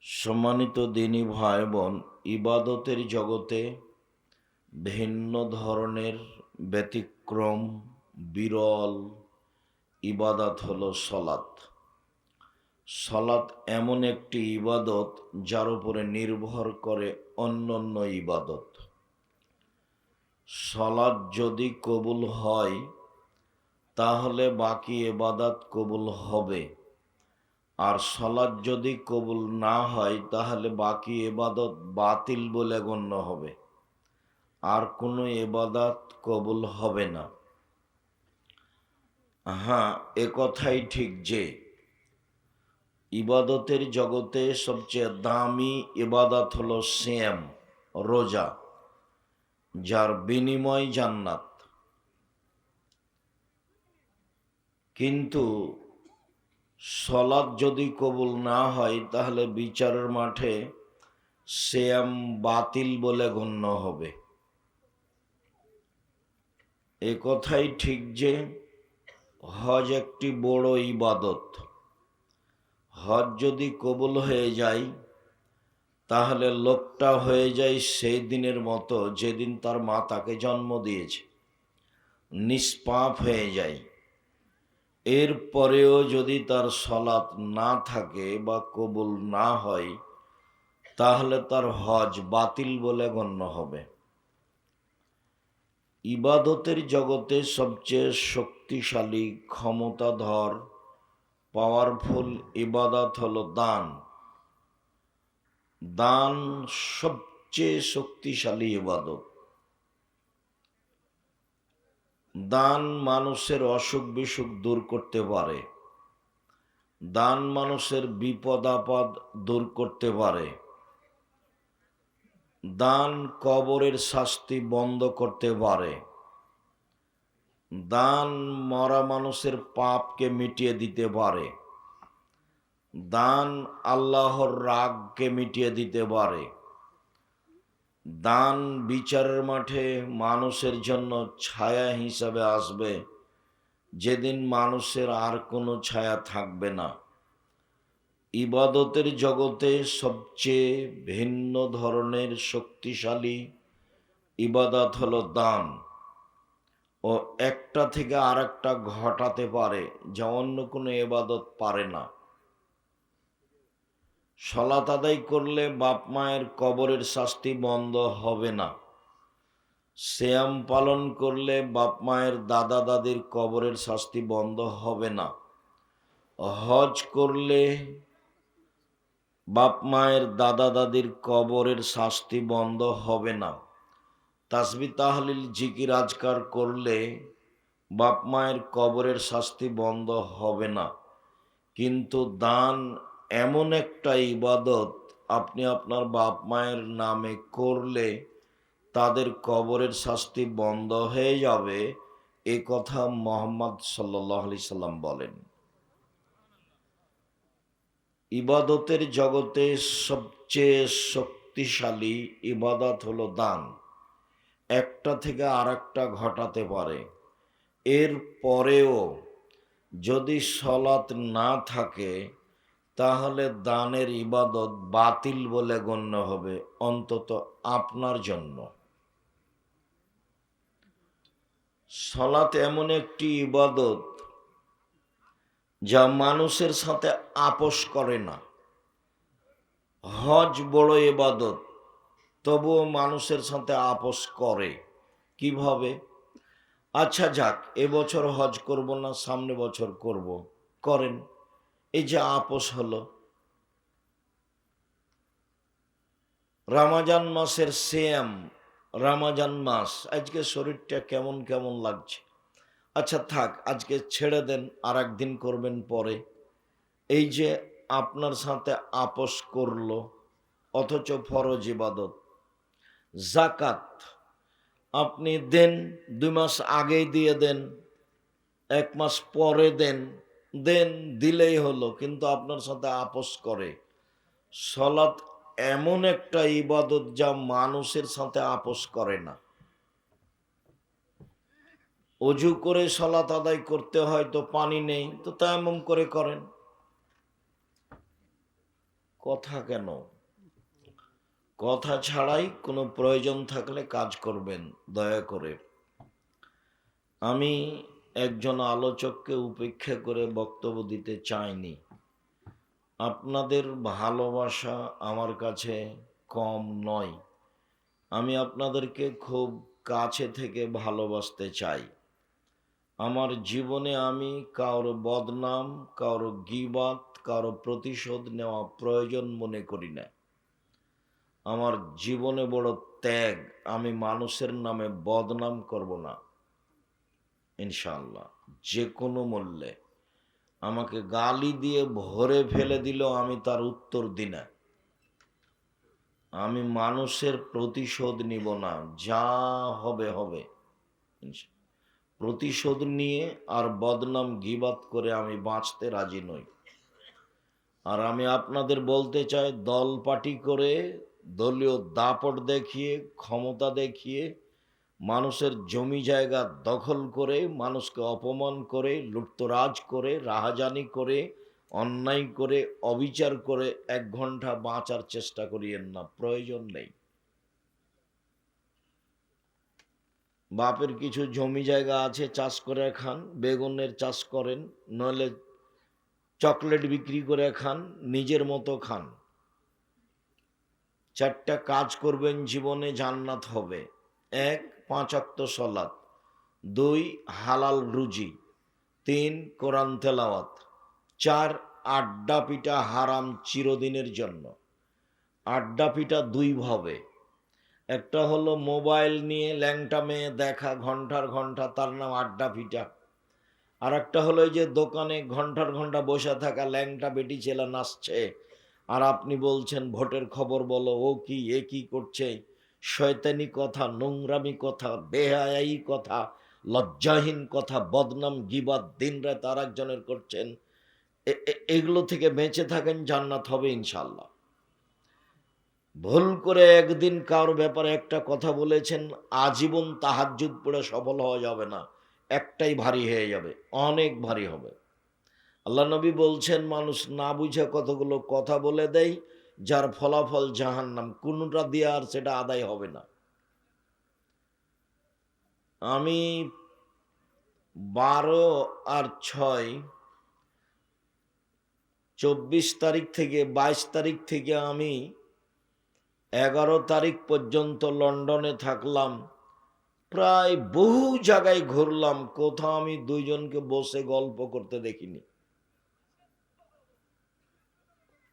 সম্মানিত দিনী ভাই বোন, ইবাদতের জগতে ভিন্ন ধরনের ব্যতিক্রম বিরল ইবাদত হলো সলাত। সলাত এমন একটি ইবাদত যার উপরে নির্ভর করে অন্যান্য ইবাদত। সলাত যদি কবুল হয় তাহলে বাকি ইবাদত কবুল হবে, আর সলাত যদি কবুল না হয় তাহলে বাকি ইবাদত বাতিল বলে গণ্য হবে, আর কোনো ইবাদত কবুল হবে না। হ্যাঁ, এ কথাই ঠিক যে ইবাদতের জগতে সবচেয়ে দামি ইবাদত হলো সিয়াম, রোজা, যার বিনিময় জান্নাত। কিন্তু সলাত যদি কবুল না হয় তাহলে বিচারের মাঠে সিয়াম বাতিল বলে গণ্য হবে। এ কথাই ঠিক যে হজ একটি বড় ইবাদত। হজ যদি কবুল হয়ে যায় তাহলে লোকটা হয়ে যায় সেই দিনের মতো যেদিন তার মা তাকে জন্ম দিয়েছে, নিষ্পাপ হয়ে যায়। এরপরেও যদি তার সলাত না থাকে বা কবুল না হয় তাহলে তার হজ বাতিল বলে গণ্য হবে। ইবাদতের জগতে সবচেয়ে শক্তিশালী, ক্ষমতাধর, পাওয়ারফুল ইবাদত হলো দান। দান সবচেয়ে শক্তিশালী ইবাদত। দান মানুষের অসুখ বিসুখ দূর করতে পারে, দান মানুষের বিপদ আপদ দূর করতে পারে, দান কবরের শাস্তি বন্ধ করতে পারে, দান মরা মানুষের পাপকে মিটিয়ে দিতে পারে, দান আল্লাহর রাগকে মিটিয়ে দিতে পারে, দান বিচারের মাঠে মানুষের জন্য ছায়া হিসাবে আসবে যেদিন মানুষের আর কোনো ছায়া থাকবে না। ইবাদতের জগতে সবচেয়ে ভিন্ন ধরনের শক্তিশালী ইবাদত হলো দান। ও একটা থেকে আরেকটা ঘটাতে পারে যা অন্য কোনো ইবাদত পারে না। সলাত আদায় করলে বাপ মায়ের কবরের শাস্তি বন্ধ হবে না। সিয়াম পালন করলে বাপ মায়ের দাদা দাদির কবরের শাস্তি বন্ধ হবে না। হজ করলে বাপ মায়ের দাদা দাদির কবরের শাস্তি বন্ধ হবে না। তাসবিহ তাহলিল জিকির আজকার করলে বাপ মায়ের কবরের শাস্তি বন্ধ হবে না। কিন্তু দান এমন একটা ইবাদত, আপনি আপনার বাপ মায়ের নামে করলে তাদের কবরের শাস্তি বন্ধ হয়ে যাবে, এ কথা মুহাম্মদ সাল্লাল্লাহু আলাইহি সাল্লাম বলেন। ইবাদতের জগতে সবচেয়ে শক্তিশালী ইবাদত হলো দান। একটা থেকে আরেকটা ঘটাতে পারে। এর পরেও যদি সলাত না থাকে তাহলে দানের ইবাদত বাতিল বলে গণ্য হবে, অন্তত আপনার জন্য। সলাত এমন একটি ইবাদত যা মানুষের সাথে আপোষ করে না। হজ বড় ইবাদত, তবুও মানুষের সাথে আপোষ করে। কিভাবে? আচ্ছা যাক, এবছর হজ করব না, সামনে বছর করব, করেন। এই যে আপোষ হলো। রমজান মাসের সিয়াম, রমজান মাস, আজকে শরীরটা কেমন কেমন লাগছে, আচ্ছা থাক আজকে ছেড়ে দেন, আর একদিন করবেন পরে। এই যে আপনার সাথে আপোষ করলো, অথচ ফরজ ইবাদত। যাকাত আপনি দেন, 2 মাস আগেই দিয়ে দেন, 1 মাস পরে দেন, দেন দিলেই হলো, কিন্তু আপনার সাথে আপোষ করে। সলাত এমন একটা ইবাদত যা মানুষের সাথে আপোষ করে না। অজু করে সলাত আদায় করতে হয়, তো পানি নেই, তো তায়াম্মুম করে করেন। কথা কেন? কথা ছাড়াই কোনো প্রয়োজন থাকলে কাজ করবেন দয়া করে। আমি একজন আলোচককে উপেক্ষা করে বক্তব্য দিতে চাইনি। আপনাদের ভালোবাসা আমার কাছে কম নয়। আমি আপনাদেরকে খুব কাছে থেকে ভালোবাসতে চাই। আমার জীবনে আমি কারো বদনাম, কারো গীবাত, কারো প্রতিশোধ নেওয়া প্রয়োজন মনে করি না। আমার জীবনে বড় ত্যাগ, আমি মানুষের নামে বদনাম করব না ইনশাআল্লাহ, যে কোনো মূল্যে। আমাকে গালি দিয়ে ভরে ফেলে দিল, আমি তার উত্তর দিই না। আমি মানুষের প্রতিশোধ নিব না, যা হবে হবে। প্রতিশোধ নিয়ে আর বদনাম গীবাত করে আমি বাঁচতে রাজি নই। আর আমি আপনাদের বলতে চাই, দল পার্টি করে, দলীয় দাপট দেখিয়ে, ক্ষমতা দেখিয়ে, মানুষের জমি জায়গা দখল করে, মানুষকে অপমান করে, লুটতরাজ করে, রাহাজানি করে, অন্যায় করে, অবিচার করে 1 ঘন্টা বাঁচার চেষ্টা করিয়েন না, প্রয়োজন নেই। বাপের কিছু জমি জায়গা আছে, চাষ করে খান, বেগুনের চাষ করেন, নইলে চকলেট বিক্রি করে খান, নিজের মতো খান। 4টা কাজ করবেন জীবনে, জান্নাত হবে। 1, 5 ওয়াক্ত সালাত। 2, হালাল রুজি। 3, কোরআন তেলাওয়াত। 4, আড্ডা পিটা হারাম চিরদিনের জন্য। আড্ডা পিটা 2 ভাবে। একটা হলো মোবাইল নিয়ে ল্যাংটা মেয়ে দেখা ঘন্টার ঘন্টা, তার নাম আড্ডা পিটা। আর একটা হলো যে দোকানে ঘন্টার ঘন্টা বসে থাকা ল্যাংটা বেটি ছেলে নাচছে, আর আপনি বলছেন ভোটের খবর বলো, ও কি, এ কি করছে। শয়তানি কথা, নোংরামি কথা, বেহায়াই কথা, লজ্জাহীন কথা, বদনাম গীবাত দিন রাত আর একজনের করছেন। এগুলো থেকে বেঁচে থাকেন, জান্নাত হবে ইনশাল্লাহ। ভুল করে একদিন কারোর ব্যাপারে একটা কথা বলেছেন, আজীবন তাহাজ্জুদ পড়ে সফল হওয়া যাবে না। একটাই ভারী হয়ে যাবে, অনেক ভারী হবে। আল্লাহ নবী বলছেন, মানুষ না বুঝে কতগুলো কথা বলে দেয়, যার ফলাফল জাহান্নাম, কোনটা দিয়ে আর সেটা আদায় হবে না। আমি 12 আর 6, 24 তারিখ থেকে 22 তারিখ থেকে আমি 11 তারিখ পর্যন্ত লন্ডনে থাকলাম। প্রায় বহু জায়গায় ঘুরলাম, কোথাও আমি 2 জনকে বসে গল্প করতে দেখিনি।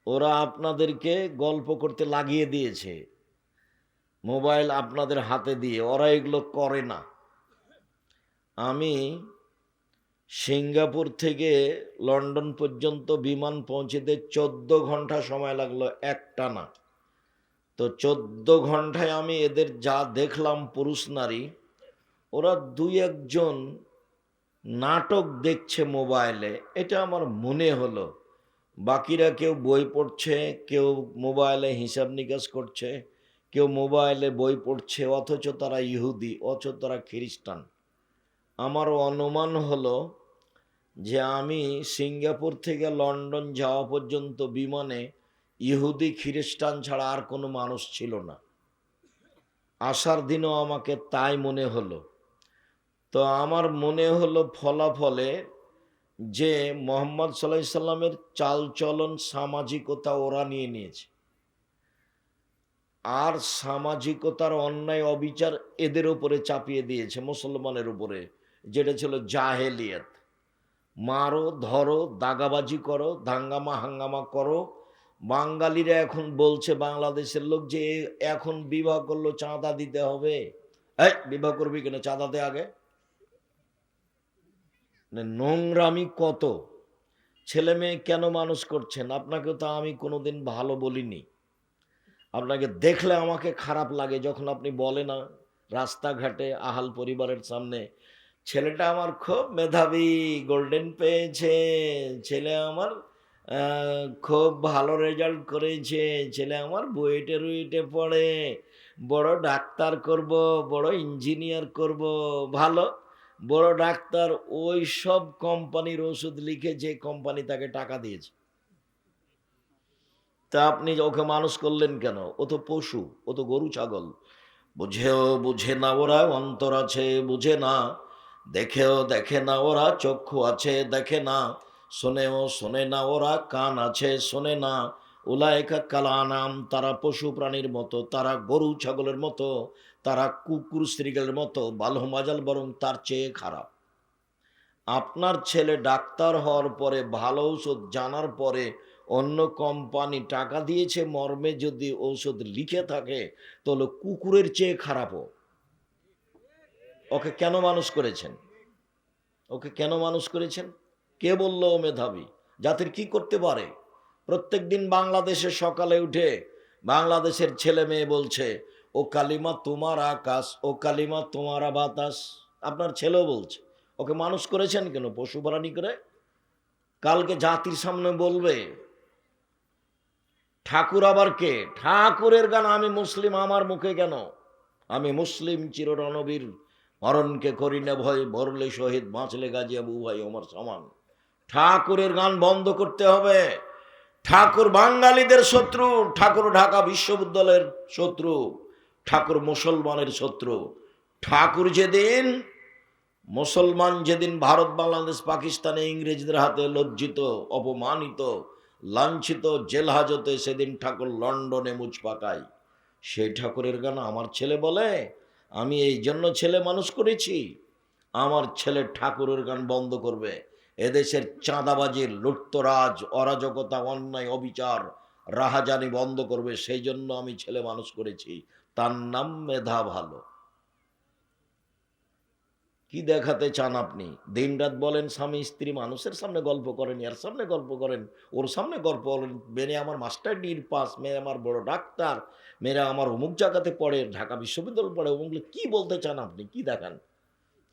ওরা আপনাদেরকে গল্প করতে লাগিয়ে দিয়েছে, মোবাইল আপনাদের হাতে দিয়ে। ওরা এগুলো করে না। আমি সিঙ্গাপুর থেকে লন্ডন পর্যন্ত বিমান পৌঁছেতে 14 ঘন্টা সময় লাগলো একটানা। তো 14 ঘন্টায় আমি এদের যা দেখলাম, পুরুষ নারী, ওরা 2-1 জন নাটক দেখছে মোবাইলে, এটা আমার মনে হলো। বাকিরা কেউ বই পড়ছে, কেউ মোবাইলে হিসাব নিকাশ করছে, কেউ মোবাইলে বই পড়ছে, অথচ তারা ইহুদি, অথচ তারা খ্রিস্টান। আমার অনুমান হলো যে আমি সিঙ্গাপুর থেকে লন্ডন যাওয়া পর্যন্ত বিমানে ইহুদি খ্রিস্টান ছাড়া আর কোনো মানুষ ছিল না। আসার দিনও আমাকে তাই মনে হলো। তো আমার মনে হলো ফলাফলে যে মোহাম্মদ সাল্লাল্লাহু আলাইহি সাল্লামের চালচলন, সামাজিকতা ওরা নিয়ে নিয়েছে, আর সামাজিকতার অন্যায় অবিচার এদের উপরে চাপিয়ে দিয়েছে, মুসলমানের উপরে, যেটা ছিল জাহেলিয়াত। মারো, ধরো, দাগাবাজি করো, দাঙ্গামা হাঙ্গামা করো। বাঙালিরা এখন বলছে, বাংলাদেশের লোক, যে এখন বিবাহ করলো চাঁদা দিতে হবে। এই বিবাহ করবি কেন, চাঁদা দে আগে। নোংরামি কত! ছেলে মেয়ে কেন মানুষ করছেন? আপনাকে তো আমি কোনোদিন ভালো বলিনি। আপনাকে দেখলে আমাকে খারাপ লাগে যখন আপনি বলেন না রাস্তাঘাটে, আহাল পরিবারের সামনে, ছেলেটা আমার খুব মেধাবী, গোল্ডেন পেয়েছে, ছেলে আমার খুব ভালো রেজাল্ট করেছে, ছেলে আমার বুয়েটে রুয়েটে পড়ে, বড় ডাক্তার করব, বড় ইঞ্জিনিয়ার করব। ভালো, বড় ডাক্তার ওই সব কোম্পানির ওষুধ লিখে যে কোম্পানি তাকে টাকা দিয়েছে। তা আপনি ওকে মানুষ করলেন কেন? ও তো পশু, ও তো গরু ছাগল। বুঝেও বুঝে না ওরা, অন্তর আছে বুঝে না, দেখেও দেখে না ওরা, চক্ষু আছে দেখে না, শোনেও শোনে না ওরা, কান আছে শোনে না। উলাইকা কালানাম, তারা পশু প্রাণীর মতো, তারা গরু ছাগলের মতো, তারা কুকুর শ্রীগালের মতো, বালহুম আযাল, বরং তার চেয়ে খারাপ। আপনার ছেলে ডাক্তার হওয়ার পরে, ভালো ঔষধ জানার পরে, অন্য কোম্পানি টাকা দিয়েছে মর্মে যদি ঔষধ লিখে থাকে, তাহলে কুকুরের চেয়ে খারাপও। ওকে কেন মানুষ করেছেন? ওকে কেন মানুষ করেছেন? কে বলল ও মেধাবী? জাতির কি করতে পারে? প্রত্যেক দিন বাংলাদেশে সকালে উঠে বাংলাদেশের ছেলে মেয়ে বলছে, ও কালিমা তোমার আকাশ, ও কালিমা তোমার বাতাস। আপনার ছেলেও বলছে। ওকে মানুষ করেছেন কেন? পশু প্রাণী করে। কালকে জাতির সামনে বলবে। ঠাকুর আবার কে? ঠাকুরের গান আমি মুসলিম, আমার মুখে কেন? আমি মুসলিম চির রণবীর, মরণকে করি না ভয়, মরলে শহীদ, বাঁচলে গাজী আবু ভাই ওমর সমান। ঠাকুরের গান বন্ধ করতে হবে। ঠাকুর বাঙালিদের শত্রু, ঠাকুর ঢাকা বিশ্ববিদ্যালয়ের শত্রু, ঠাকুর মুসলমানের শত্রু। ঠাকুর যেদিন, মুসলমান যেদিন ভারত বাংলাদেশ পাকিস্তানে ইংরেজদের হাতে লজ্জিত, অপমানিত, লাঞ্ছিত, জেল হাজতে, সেদিন ঠাকুর লন্ডনে মুচ পাকায়। সেই ঠাকুরের গান আমার ছেলে বলে। আমি এই জন্য ছেলে মানুষ করেছি। আমার ছেলে ঠাকুরের গান বন্ধ করবে। এদেশের চাঁদাবাজির, লুটতরাজ, অরাজকতা, অন্যায়, অবিচার, রাহাজানি বন্ধ করবে। সেই জন্য আমি ছেলে মানুষ করেছি। তার নাম মেধা ভালো। কি দেখাতে চান আপনি? দিনরাত বলেন স্বামী স্ত্রী, মানুষের সামনে গল্প করেন, এর সামনে গল্প করেন, ওর সামনে গল্প বলেন। মেয়ে আমার মাস্টার ডিগ্রি পাস, মেয়ে আমার বড় ডাক্তার, মেয়েরা আমার অমুক জায়গাতে পড়ে, ঢাকা বিশ্ববিদ্যালয় পড়ে, অমুক। কি বলতে চান আপনি? কি দেখান?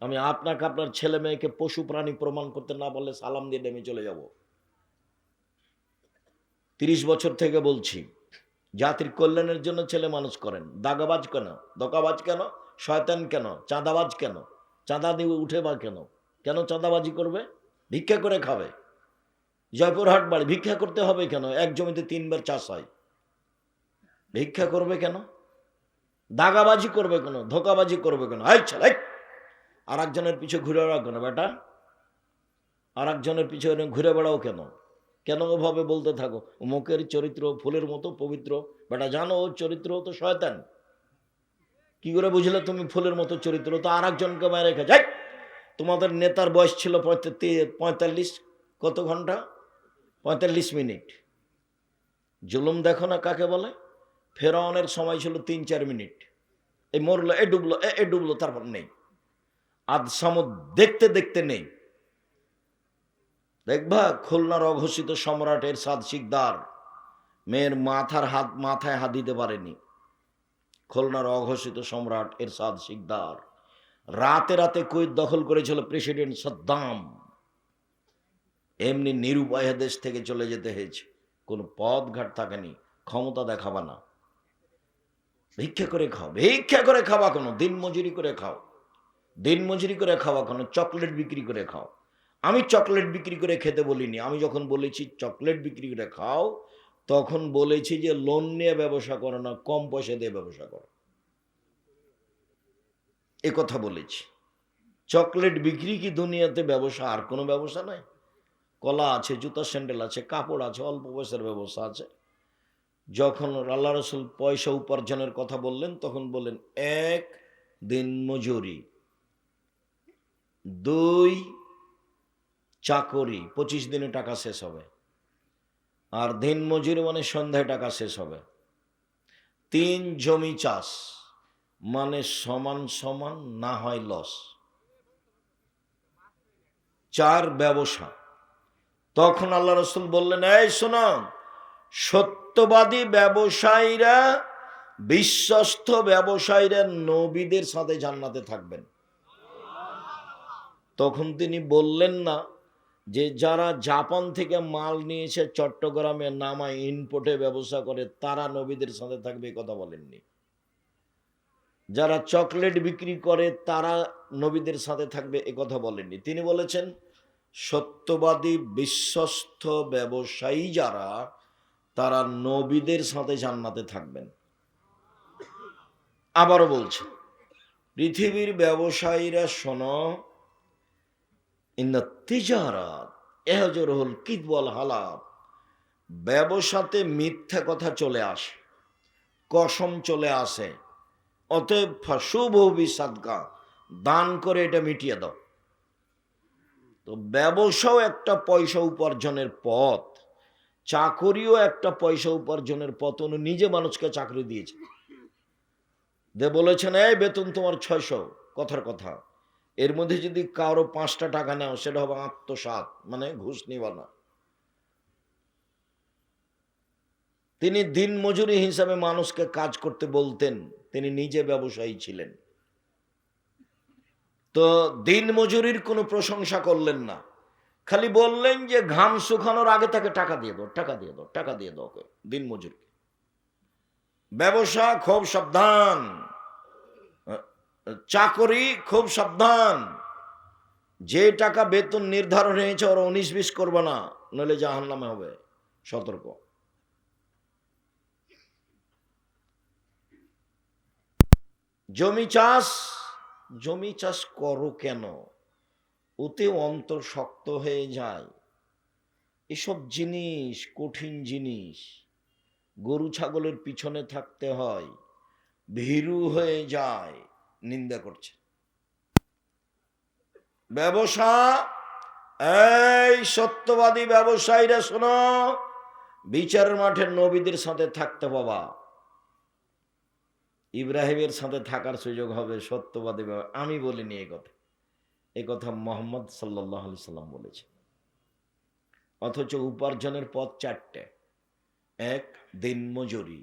আমি আপনাকে আপনার ছেলে মেয়েকে পশু প্রাণী প্রমাণ করতে না বললে সালাম দিয়ে নেমে চলে যাব। 30 বছর থেকে বলছি, জাতির কল্যাণের জন্য ছেলে মানুষ করেন। দাগাবাজ কেন? দকাবাজ কেন? শয়তান কেন? চাঁদাবাজ কেন? চাঁদা দিয়ে উঠে বা কেন? কেন চাঁদাবাজি করবে? ভিক্ষা করে খাবে। জয়পুরহাট বাড়ি, ভিক্ষা করতে হবে কেন? এক জমিতে 3 বার চাষ হয়, ভিক্ষা করবে কেন? দাগাবাজি করবে কেন? ধোকাবাজি করবে কেন? আর একজনের পিছু ঘুরে বেড়াও কেন বেটা? আর একজনের পিছনে ঘুরে বেড়াও কেন? কেন ওভাবে বলতে থাকো? মুখের চরিত্র ফুলের মতো পবিত্র। বেটা জানো ওর চরিত্র তো শয়তান। কি করে বুঝলে তুমি ফুলের মতো চরিত্র? তো আর একজনকে মেরে রেখে যাই। তোমাদের নেতার বয়স ছিল 45, কত ঘন্টা? 45 মিনিট। জুলুম দেখো না কাকে বলে? ফেরাউনের সময় ছিল 3-4 মিনিট। এই মরলো, এ ডুবলো, এ ডুবলো, তারপর নেই। আধ সামুদ দেখতে দেখতে নেই। দেখবা খুলনার অঘোষিত সম্রাট এরশাদ শিকদার মেয়ের মাথায় হাত দিতে পারেনি। খুলনার অঘোষিত সম্রাট এরশাদ শিকদার রাতে রাতে কুয়েত দখল করেছিল প্রেসিডেন্ট সাদ্দাম। এমনি নিরুপায় দেশ থেকে চলে যেতে হয়েছে। কোনো পথ ঘাট থাকেনি। ক্ষমতা দেখাবা না, ভিক্ষা করে খাও। ভিক্ষা করে খাওয়া কোনো? দিন মজুরি করে খাও। দিন মজুরি করে খাওয়া কোনো? চকলেট বিক্রি করে খাও। আমি চকলেট বিক্রি করে খেতে বলিনি। আমি যখন বলেছি চকলেট বিক্রি করে খাও, তখন বলেছি যে লোন নিয়ে ব্যবসা করো না, কম পয়সা দিয়ে ব্যবসা করো। এ কথা বলেছি। চকলেট বিক্রি কি দুনিয়াতে ব্যবসা? আর কোনো ব্যবসা নাই? কলা আছে, জুতা স্যান্ডেল আছে, কাপড় আছে, অল্প পয়সার ব্যবসা আছে। যখন আল্লাহ রসুল পয়সা উপার্জনের কথা বললেন, তখন বললেন 1 দিন মজুরি, 2 চাকরি, 25 দিনে টাকা শেষ হবে। আর দিন মজুরি মানে সন্ধ্যায় টাকা শেষ হবে। 3 জমি চাষ, মানে সমান সমান না হয় লস। 4 ব্যবসা। তখন আল্লাহ রসুল বললেন, এই শোনো, সত্যবাদী ব্যবসায়ীরা, বিশ্বস্ত ব্যবসায়ীরা নবীদের সাথে জান্নাতে থাকবেন। তখন তিনি বললেন না যে যারা জাপান থেকে মাল নিয়েছে চট্টগ্রামে নামায় ইনপোর্টে ব্যবসা করে তারা নবীদের সাথে থাকবে, কথা বলেননি। যারা চকলেট বিক্রি করে তারা নবীদের সাথে থাকবে, এ কথা বলেননি। তিনি বলেছেন সত্যবাদী বিশ্বস্ত ব্যবসায়ী যারা, তারা নবীদের সাথে জান্নাতে থাকবেন। আবারও বলছে, পৃথিবীর ব্যবসায়ীরা শোনো, ইন্না তিজারাত এহজরুল কিদওয়াল হালাব, ব্যবসাতে মিথ্যা কথা চলে আসে, কসম চলে আসে, অতএব ফাশুবহু সাদকা, দান করে এটা মিটিয়ে দাও। তো ব্যবসাও একটা পয়সা উপার্জনের পথ, চাকরিও একটা পয়সা উপার্জনের পথ। উনি নিজে মানুষকে চাকরি দিয়েছে, বলেছেন এই বেতন তোমার 600, কথার কথা। এর মধ্যে যদি কারো 5টা টাকা নেও সেটা হবে আত্মসাৎ, মানে ঘুষ নিবা না। তিনি দিন মজুরি হিসাবে মানুষকে কাজ করতে বলতেন, তিনি নিজে ব্যবসায়ী ছিলেন। তো দিন মজুরির কোনো প্রশংসা করলেন না, খালি বললেন যে ঘাম শুকানোর আগে তাকে টাকা দিয়ে দাও, টাকা দিয়ে দাও, টাকা দিয়ে দাও দিন মজুরকে। ব্যবসা খুব সাবধান, চাকরি খুব সাবধান। যে টাকা বেতন নির্ধারণ হয়েছে ওরা 19-20 করবে না, নইলে জাহান্নামে হবে, সতর্ক। জমি চাষ করো কেন? ওতে অন্তর শক্ত হয়ে যায়। এসব জিনিস কঠিন জিনিস, গরু ছাগলের পিছনে থাকতে হয়, ভীরু হয়ে যায়। নিন্দা করছে ব্যবসা। এই সত্যবাদী ব্যবসায়ীরা শোনো, বিচারের মাঠে নবীদের সাথে থাকতে বাবা, ইব্রাহিমের সাথে থাকার সুযোগ হবে সত্যবাদী। আমি বলিনি এ কথা মোহাম্মদ সাল্লাল্লাহু আলাইহি সাল্লাম বলেছে। অথচ উপার্জনের পথ 4টে: 1 দিন মজুরি,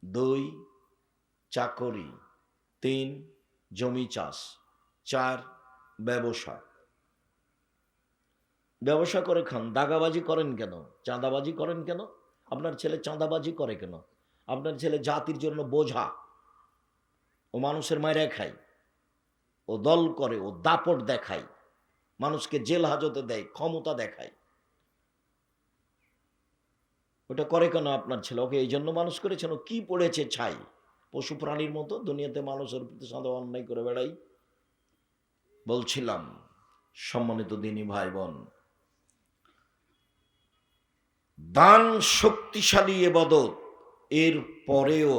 2 চাকরি, 3 জমি চাষ, 4 ব্যবসা। ব্যবসা করে খান, দাগাবাজি করেন কেন? চাঁদাবাজি করেন কেন? আপনার ছেলে চাঁদাবাজি করে কেন? আপনার ছেলে জাতির জন্য বোঝা, ও মানুষের মায়েরা খায়, ও দল করে, ও দাপট দেখায়, মানুষকে জেল হাজতে দেয়, ক্ষমতা দেখায়। ওটা করে কেন আপনার ছেলে? ওকে এই জন্য মানুষ করেছেন? ও কি পড়েছে ছাই? পশু প্রাণীর মতো দুনিয়াতে মানুষের প্রতি সাদা অন্যায় করে বেড়াই। বলছিলাম সম্মানিত দিনী ভাই বোন, দান শক্তিশালী ইবাদত, এর পরেও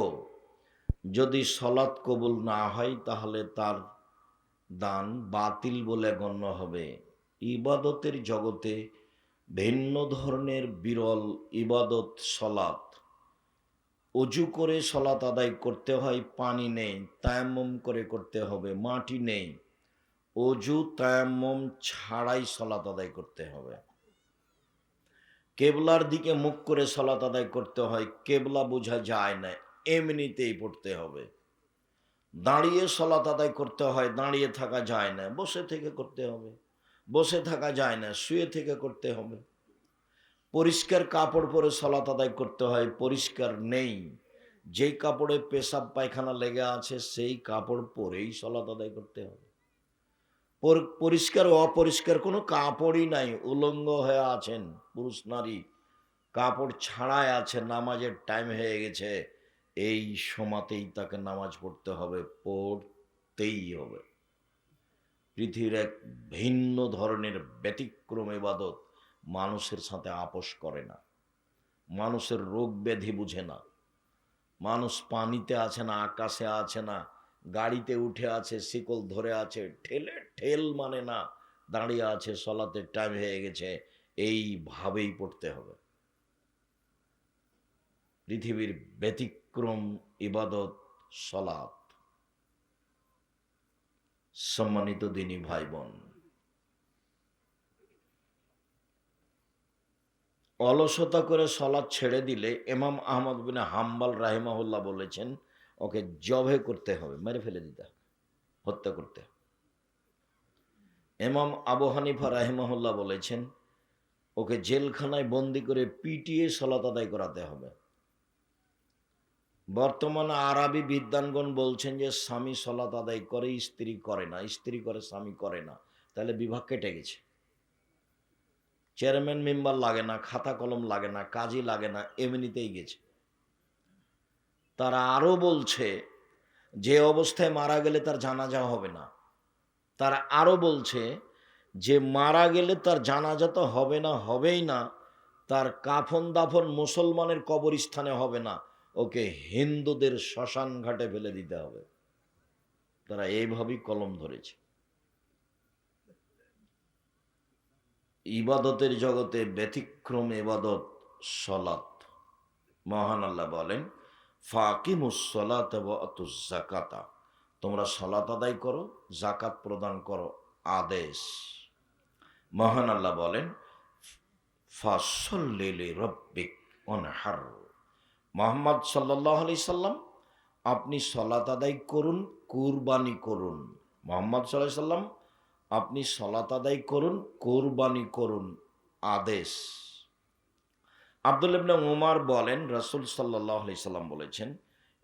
যদি সলাৎ কবুল না হয় তাহলে তার দান বাতিল বলে গণ্য হবে। ইবাদতের জগতে ভিন্ন ধরনের বিরল ইবাদত সলাৎ। অজু করে সলাৎ আদায় করতে হয়, পানি নেই, তায়াম্মুম করে করতে হবে, মাটি নেই, অজু তায়াম্মুম ছাড়াই সলাৎ আদায় করতে হবে। কেবলার দিকে মুখ করে সলাৎ আদায় করতে হয়, কেবলা বোঝা যায় না, এমনিতেই পড়তে হবে। দাঁড়িয়ে সলাৎ আদায় করতে হয়, দাঁড়িয়ে থাকা যায় না, বসে থেকে করতে হবে। বসে থাকা যায় না, শুয়ে থেকে করতে হবে। পরিষ্কার কাপড় পরে সলাৎ আদায় করতে হয়, পরিষ্কার নেই, যেই কাপড়ে পেশাব পায়খানা লেগে আছে সেই কাপড় পরেই সলাৎ আদায় করতে হবে। পরিষ্কার অপরিষ্কার কোনো কাপড়ই নাই, উলঙ্গ হয়ে আছেন পুরুষ নারী, কাপড় ছাড়াই আছে, নামাজের টাইম হয়ে গেছে, এই সময়তেই তাকে নামাজ পড়তে হবে, পড়তেই হবে। পৃথিবীর এক ভিন্ন ধরনের ব্যতিক্রম ইবাদত, মানুষের সাথে আপোষ করে না, মানুষের রোগ ব্যাধি বুঝে না। মানুষ পানিতে আছে না, আকাশে আছে না, গাড়িতে উঠে আছে, শিকল ধরে আছে, ঠেলে ঠেল মানে না, দাঁড়িয়ে আছে, সলাতের টাইম হয়ে গেছে, এইভাবেই পড়তে হবে। পৃথিবীর ব্যতিক্রম ইবাদত সলাত। সম্মানিত দিনী ভাই বোন, অলসতা করে সলাৎ ছেড়ে দিলে ইমাম আহমদ বিন হাম্বল রাহিমাহুল্লাহ বলেছেন ওকে জবে করতে হবে, মেরে ফেলে দিতে হবে, হত্যা করতে হবে। ইমাম আবু হানিফা রাহিমাহুল্লাহ বলেছেন ওকে জেলখানায় বন্দি করে পিটিয়ে সলাৎ আদায় করাতে হবে। বর্তমানে আরবি বিদ্বানগণ বলছেন যে স্বামী সলাৎ আদায় করে, স্ত্রী করে না, স্ত্রী করে স্বামী করে না, তাহলে বিভাগ কেটে গেছে। চেয়ারম্যান মেম্বার লাগে না, খাতা কলম লাগে না, কাজই লাগে না, এমনিতেই গেছে। তারা আরো বলছে যে অবস্থায় মারা গেলে তার জানাজা হবে না। তারা আরো বলছে যে মারা গেলে তার জানাজা তো হবে না, হবেই না, তার কাফন দাফন মুসলমানের কবরস্থানে হবে না, ওকে হিন্দুদের শ্মশান ঘাটে ফেলে দিতে হবে। তারা এইভাবেই কলম ধরেছে। ইবাদতের জগতে ব্যতিক্রম ইবাদত সলাত। মহান আল্লাহ বলেন, ফাকিমুস সালাত ওয়া আতুজ যাকাতা, তোমরা সালাত আদায় করো, যাকাত প্রদান করো, আদেশ। মহান আল্লাহ বলেন, ফাসল্লি লিরাব্বিক ওয়ানহার, মুহাম্মদ সাল্লাল্লাহু আলাইহি সাল্লাম আপনি সালাত আদায় করুন, কুরবানি করুন। মুহাম্মদ সাল্লাল্লাহু আলাইহি সাল্লাম আপনি সালাত আদায় করুন, কুরবানি করুন, আদেশ। আব্দুল্লাহ ইবনে উমর বলেন, রাসূল সাল্লাল্লাহু আলাইহি সাল্লাম বলেছেন,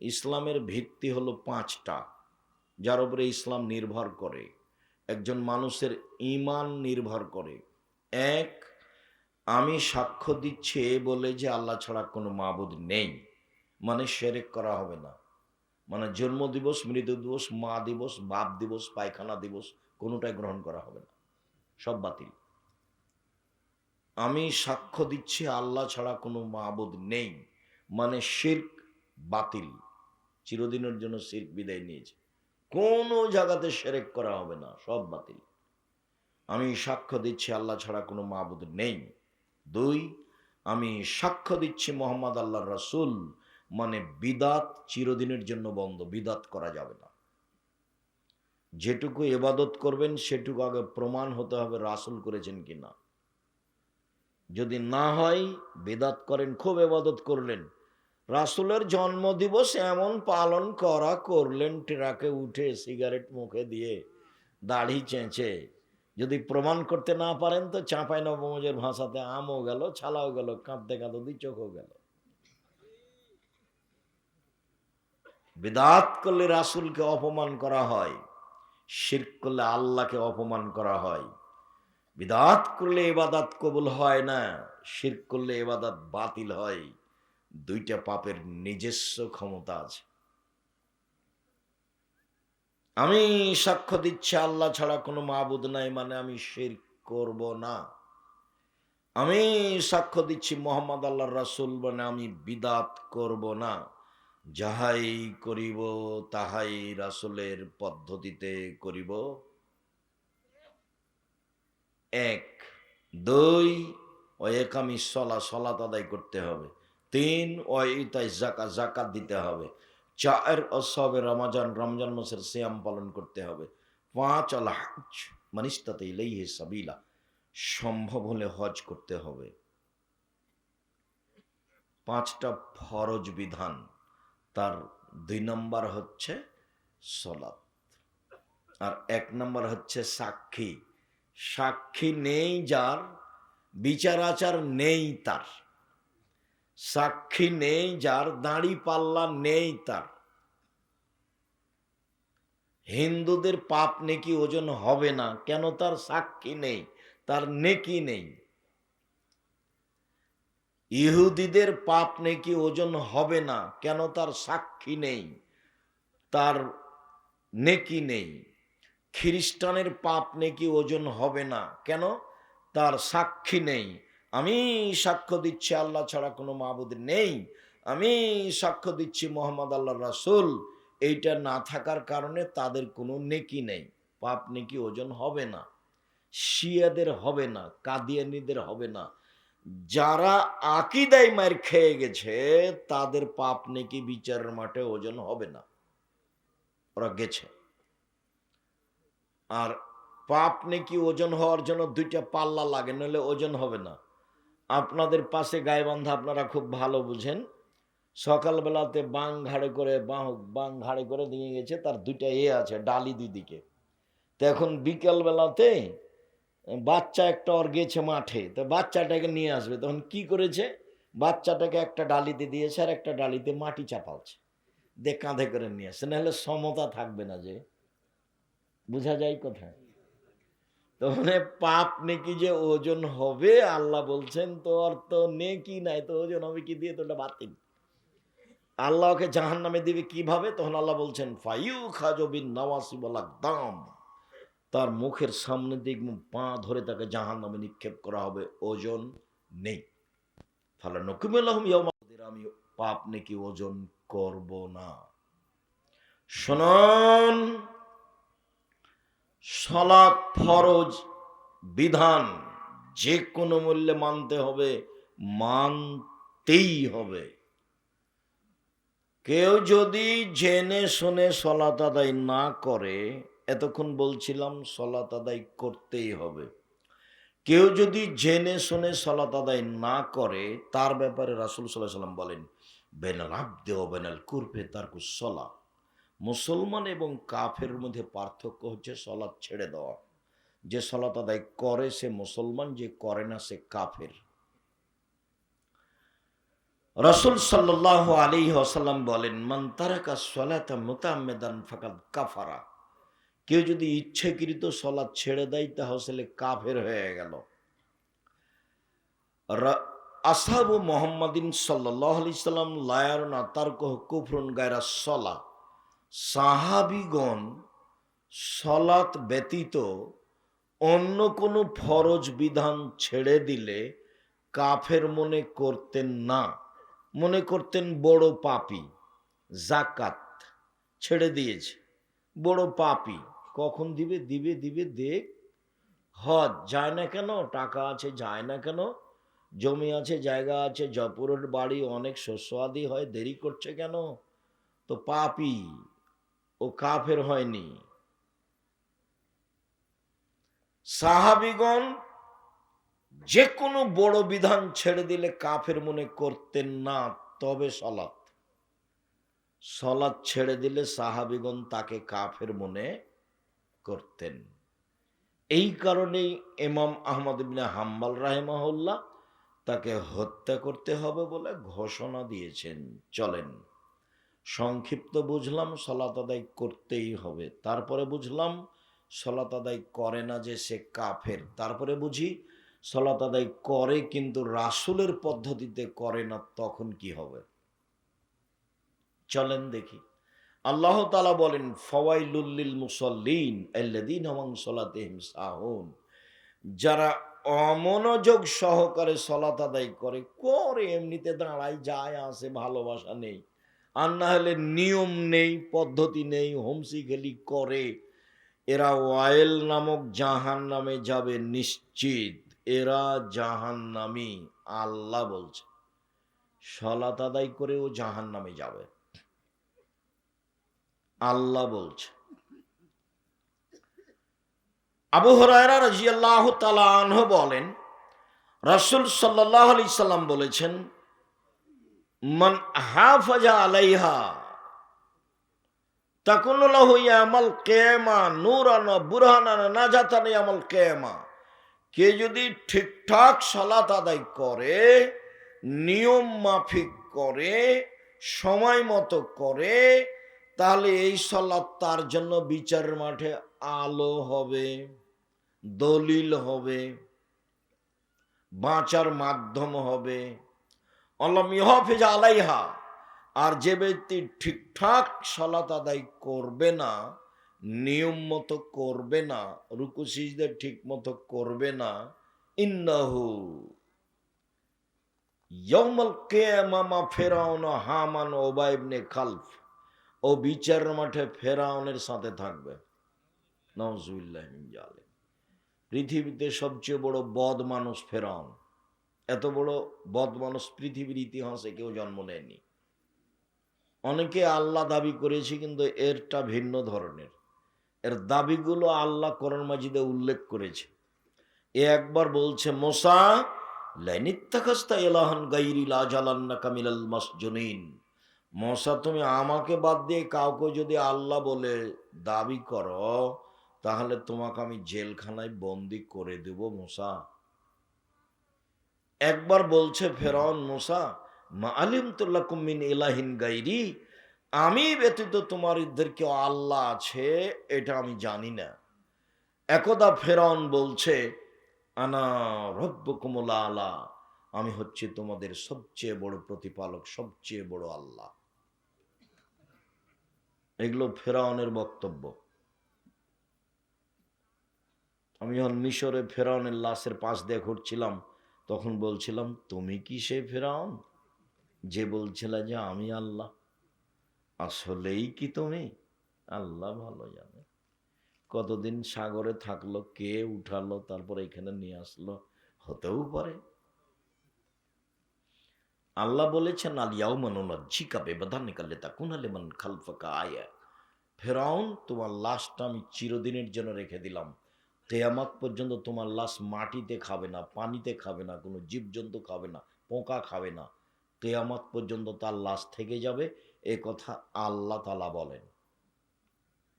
ইসলামের ভিত্তি হলো 5টা, যার উপরে ইসলাম নির্ভর করে, একজন মানুষের ঈমান নির্ভর করে। এক, আমি সাক্ষ্য দিচ্ছি বলে যে আল্লাহ ছাড়া কোনো মাবুদ নেই, মানে শিরক করা হবে না, মানে জন্ম দিবস, মৃত্যু দিবস, মা দিবস, বাপ দিবস, পায়খানা দিবস কোনোটাই গ্রহণ করা হবে না, সব বাতিল। আমি সাক্ষ্য দিচ্ছি আল্লাহ ছাড়া কোনো মাবুদ নেই, মানে শিরক বাতিল, চিরদিনের জন্য শিরক বিদায় নিয়েছে, কোনো জায়গাতে শিরক করা হবে না, সব বাতিল। আমি সাক্ষ্য দিচ্ছি আল্লাহ ছাড়া কোনো মাবুদ নেই। 2, আমি সাক্ষ্য দিচ্ছি মোহাম্মদ আল্লাহর রাসূল, মানে বিদাত চিরদিনের জন্য বন্ধ, বিদাত করা যাবে না। যেটুকু ইবাদত করবেন সেটুকু আগে প্রমাণ হতে হবে রাসূল করেছেন কিনা। যদি না হয়, বিদাত করেন, খুব ইবাদত করলেন, রাসূলের জন্মদিবস এমন পালন করলেন, ট্রাকে উঠে সিগারেট মুখে দিয়ে দাড়ি চেঁচে, যদি প্রমাণ করতে না পারেন তো চাঁপাই নবমজের ভাষাতে আমও গেল, ছালাও গেল, কাঁদতে কাঁদতে 2 চোখও গেল। বিদআত করলে রাসূলকে অপমান করা হয়, শিরক করলে আল্লাহকে অপমান করা হয়। বিদআত করলে ইবাদত কবুল হয় না, শিরক করলে ইবাদত বাতিল হয়। 2টা পাপের নিজস্ব ক্ষমতা আছে। আমি সাক্ষ্য দিচ্ছি আল্লাহ ছাড়া কোনো মাবুদ নাই, মানে আমি শিরক করব না। আমি সাক্ষ্য দিচ্ছি মোহাম্মদ আল্লাহর রাসূল, মানে আমি বিদআত করব না। যাহাই করিব তাহাই রাসূলের পদ্ধতিতে করিব। 1, 2, ও একামি সলাত আদায় করতে হবে। 3, ও ইতাই যাকাত, যাকাত দিতে হবে। 4, অসবে রমজান মাসের সিয়াম পালন করতে হবে। 5, আল হজ মান ইসতাতা ইলাইহি সাবিলা, সম্ভব হলে হজ করতে হবে। 5টা ফরজ বিধান, তার 2 নম্বর হচ্ছে সলাত, আর 1 নম্বর হচ্ছে সাক্ষী। সাক্ষী নেই যার, বিচার আচার নেই তার, সাক্ষী নেই যার, দাড়ি পাল্লা নেই তার, হিন্দুদের পাপ নেকি ওজন হবে না, কেন? তার সাক্ষী নেই, তার নেকি নেই। ইহুদিদের পাপ নেকি ওজন হবে না, কেন? তার সাক্ষী নেই, তার নেকি নেই। খ্রিস্টানের পাপ নেকি ওজন হবে না, কেন? তার সাক্ষী নেই। আমি সাক্ষ্য দিচ্ছি আল্লাহ ছাড়া কোনো মাবুদ নেই, আমি সাক্ষ্য দিচ্ছি মোহাম্মদ আল্লাহর রাসূল, এইটা না থাকার কারণে তাদের কোনো নেকি নেই, পাপ নেকি ওজন হবে না। শিয়াদের হবে না, কাদিয়ানীদের হবে না, যারা আকীদায় মার খেয়ে গেছে তাদের পাপ নেকি বিচারের মাঠে ওজন হবে না, ওরা গেছে। আর পাপ নেকি ওজন হওয়ার জন্য 2টা পাল্লা লাগে, নাহলে ওজন হবে না। আপনাদের পাশে গাইবান্ধা আপনারা খুব ভালো বুঝেন, সকালবেলাতে বাং ঘাড়ে করে নিয়ে গেছে, তার 2টা আছে ডালি 2 দিকে। তো এখন বিকেল বেলাতে বাচ্চা একটা ওর গেছে মাঠে, তো বাচ্চাটাকে নিয়ে আসবে, তখন কি করেছে, বাচ্চাটাকে একটা ডালিতে দিয়েছে আর একটা ডালিতে মাটি চাপালছে, দিয়ে কাঁধে করে নিয়ে আসছে, নাহলে সমতা থাকবে না। যে বোঝা যায় কোথায়? তো মানে পাপ নেকি যে ওজন হবে, আল্লাহ বলছেন তোর তো নেকি নাই, তো ওজন হবে কি দিয়ে? তো ওটা বাতিল। আল্লাহকে জাহান নামে দিবে কিভাবে? তখন আল্লাহ বলছেন ফাইউ খাজবিন নওয়াসি বলা দাম, তার মুখের সামনে দিক পা ধরে তাকে জাহান নামে নিক্ষেপ করা হবে, ওজন নেই। ফালা নকুমেলাহুম ইয়াউমাদির, আমি পাপ নেকি ওজন করব না। শুনুন, সালাত ফরজ বিধান, যে কোনো মূল্যে মানতে হবে, মানতেই হবে। কেউ যদি জেনে শুনে সালাত আদায় না করে, এতক্ষণ বলছিলাম সালাত আদায় করতেই হবে। কেউ যদি জেনে শুনে সালাত আদায় না করে, তার ব্যাপারে রাসূল সাল্লাল্লাহু আলাইহি ওয়াসাল্লাম বলেন বেনাল আবদে ওয়া বেনাল কুরফে তারকুস সালাহ, মুসলমান এবং কাফের মধ্যে পার্থক্য হচ্ছে সালাত ছেড়ে দেওয়া। যে সালাত আদায় করে সে মুসলমান, যে করে না সে কাফের। রাসূল সাল্লাল্লাহু আলাইহি ওয়াসাল্লাম বলেন মান তারাকা সালাতা মুতাআম্মিদান ফাকাদ কাফারা, কেউ যদি ইচ্ছাকৃত সালাত ছেড়ে দেয় তাহলে কাফের হয়ে গেল। আসহাবু মুহাম্মাদিন সাল্লাল্লাহু আলাইহি সাল্লাম লা ইয়ারুনা তারকুহু কুফরুন গায়রা সালাহ, সাহাবীগণ সালাত ব্যতীত অন্য কোনো ফরজ বিধান ছেড়ে দিলে কাফের মনে করতেন না, মনে করতেন বড় পাপী। জাকাত ছেড়ে দিয়েছে, বড় পাপী, কখন দিবে? দিবে দিবে দেখ। হজ যায় না কেন? টাকা আছে, যায় না কেন? জমি আছে, জায়গা আছে, জপুরের বাড়ি, অনেক শস্য আদি হয়, দেরি করছে কেন? তো পাপী, ও কাফের হয়নি। সাহাবীগণ যে কোনো বড় বিধান ছেড়ে দিলে কাফের মনে করতেন না। তবে সলাৎ ছেড়ে দিলে সাহাবীগণ তাকে কাফের মনে করতেন। এই কারণেই ইমাম আহমদ ইবনে হাম্বল রাহিমাহুল্লাহ তাকে হত্যা করতে হবে বলে ঘোষণা দিয়েছেন। চলেন, সংক্ষিপ্ত বুঝলাম সালাত আদায় করতেই হবে, তারপরে বুঝলাম সালাত আদায় করে না যে সে কাফের, তারপরে বুঝি সালাত আদায় করে কিন্তু রাসূলের পদ্ধতিতে করে না, তখন কি হবে? চলেন দেখি। আল্লাহ তাআলা বলেন ফাওয়াইলুল লিল মুসাল্লিন আল্লাযীনা হুম আন সালাতিহিম সাহুন, যারা অমনোযোগ সহকারে সালাত আদায় করে, এমনিতে দাঁড়ায় যায় আসে, ভালোবাসা নেই, আর না হলে নিয়ম নেই, পদ্ধতি নেই, হোমসি খেলি করে, এরা ওয়াইল নামক জাহান্নামে যাবে নিশ্চিত। এরা জাহান্নামী, আল্লাহ বলছে। সালাত আদায় করেও জাহান্নামে যাবে, আল্লাহ বলছে। আবু হুরায়রা রাদিয়াল্লাহু তাআলা আনহু বলেন রাসূল সাল্লাল্লাহু আলাইহি সাল্লাম বলেছেন মান হাফাজা আলাইহা তাকুনু লাহু ইয়ামাল কিয়ামা নূরান ওয়া বুরহানান নাজাতান ইয়ামাল কিয়ামা, কে যদি ঠিকঠাক সালাত আদায় করে, নিয়ম মাফিক করে, সময় মতো করে, তাহলে এই সালাত তার জন্য বিচারের মাঠে আলো হবে, দলিল হবে, বাঁচার মাধ্যম হবে। আল্লাহ ইহাফিজ আলাইহা, আর যে ব্যক্তি ঠিকঠাক সালাত আদায় করবে না, নিয়ম মতো করবে না, রুকু সিজদা ঠিক মতো করবে না, ইন্নাহু ইয়াউমাল কিয়ামা মা ফিরআউন হামান ও উবাই ইবনে খালফ, ও বিচারের মাঠে ফেরাউনের সাথে থাকবে। নাউজুবিল্লাহি মিন জালিক। পৃথিবীতে সবচেয়ে বড় বদ মানুষ ফেরাউন। এত বড় বদ মানুষ পৃথিবীর ইতিহাসে কেউ জন্ম নেয়নি। অনেকে আল্লাহ দাবি করেছে, কিন্তু এরটা ভিন্ন ধরনের। এর দাবিগুলো আল্লাহ কোরআন মাজিদে উল্লেখ করেছে। এ একবার বলছে মুসা লাইনিত্তাখাস্তা ইলাহান গায়রি লাজালান্নাকা মিনাল মাসজুনিন, মুসা তুমি আমাকে বাদ দিয়ে কাউকে যদি আল্লাহ বলে দাবি করো, তাহলে তোমাকে আমি জেলখানায় বন্দি করে দেব মুসা। একবার বলছে ফেরাউন মুসা মা আলিমতু লাকুম মিন ইলাহিন গায়রি, আমি ব্যতীত তোমাদেরকে আল্লাহ আছে এটা আমি জানি না। একদা ফেরাউন বলছে, আনা রব্বুকুমুল আলা, আমি হচ্ছি তোমাদের সবচেয়ে বড় প্রতিপালক, সবচেয়ে বড় আল্লাহ। এগুলো ফেরাউনের বক্তব্য। আমি যখন মিশরে ফেরাউনের লাশের পাশ দিয়ে ঘুরছিলাম, তখন বলছিলাম, তুমি কি সে ফেরাউন যে বলছিলে যে আমি আল্লাহ? আসলেই কি তুমি? আল্লাহ ভালো জানে। কতদিন সাগরে থাকলো, কে উঠালো, তারপর এখানে নিয়ে আসলো, হতেও পারে। আল্লাহ বলেছেন, আলিয়াউমা নুনাজ্জিকা বিবাদানিকা লিতাকুনা লিমান খালফাকা আয়া। ফেরাউন, তোমার লাশটা আমি চিরদিনের জন্য রেখে দিলাম। কিয়ামত পর্যন্ত তোমার লাশ মাটিতে খাবে না, পানিতে খাবে না, কোনো জীবজন্তু খাবে না, পোকা খাবে না। কিয়ামত পর্যন্ত তার লাশ থেকে যাবে। এ কথা আল্লাহ তাআলা বলেন।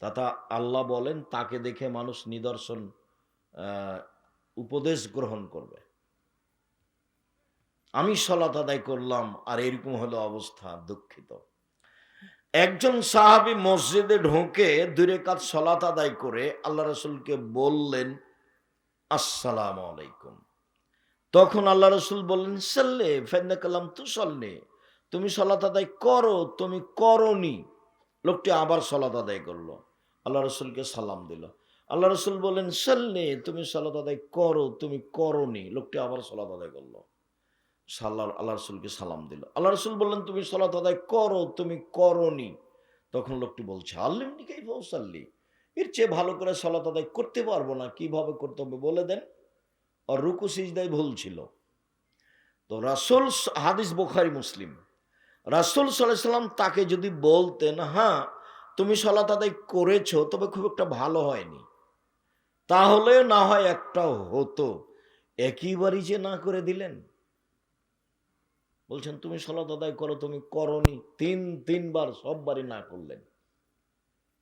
তথা আল্লাহ বলেন, তাকে দেখে মানুষ নিদর্শন উপদেশ গ্রহণ করবে। আমি সালাত আদায় করলাম আর এরকম হলো অবস্থা, দুঃখিত। একজন সাহাবী মসজিদে ঢোকে 2 রাকাত সালাত আদায় করে আল্লাহ রাসূলকে বললেন, আসসালামু আলাইকুম। তখন আল্লাহ রাসূল বললেন, সাল্লি ফাইন্নাকা লাম তুসাল্লি, তুমি সালাত আদায় করো, তুমি করনি। লোকটি আবার সালাত আদায় করলো, আল্লাহ রাসূলকে সালাম দিল। আল্লাহ রাসূল বললেন, সাল্লি, তুমি সালাত আদায় করো, তুমি করনি। লোকটি আবার সালাত আদায় করলো, আল্লাহ রাসূলকে সালাম দিল। আল্লাহ রাসূল বললেন, তুমি সালাত আদায় করো, তুমি করনি। তখন লোকটি বলছে, আল্লিমনি কাইফা উসাল্লি, এর চেয়ে ভালো করে সালাত আদায় করতে পারবো না, কিভাবে করতে হবে বলে দেন। আর রুকু সিজদায় ভুল ছিল। তো রাসূল, হাদিস বুখারী মুসলিম, রাসূল সাল্লাল্লাহু আলাইহি সাল্লাম তাকে যদি বলতেন, হ্যাঁ তুমি সালাত আদায় করেছো, তবে খুব একটা ভালো হয়নি, তাহলে না হয় একটা হতো। একইবারই যে না করে দিলেন, বলছেন তুমি সালাত আদায় করো, তুমি করনি। তিনবার সববারই না করলেন।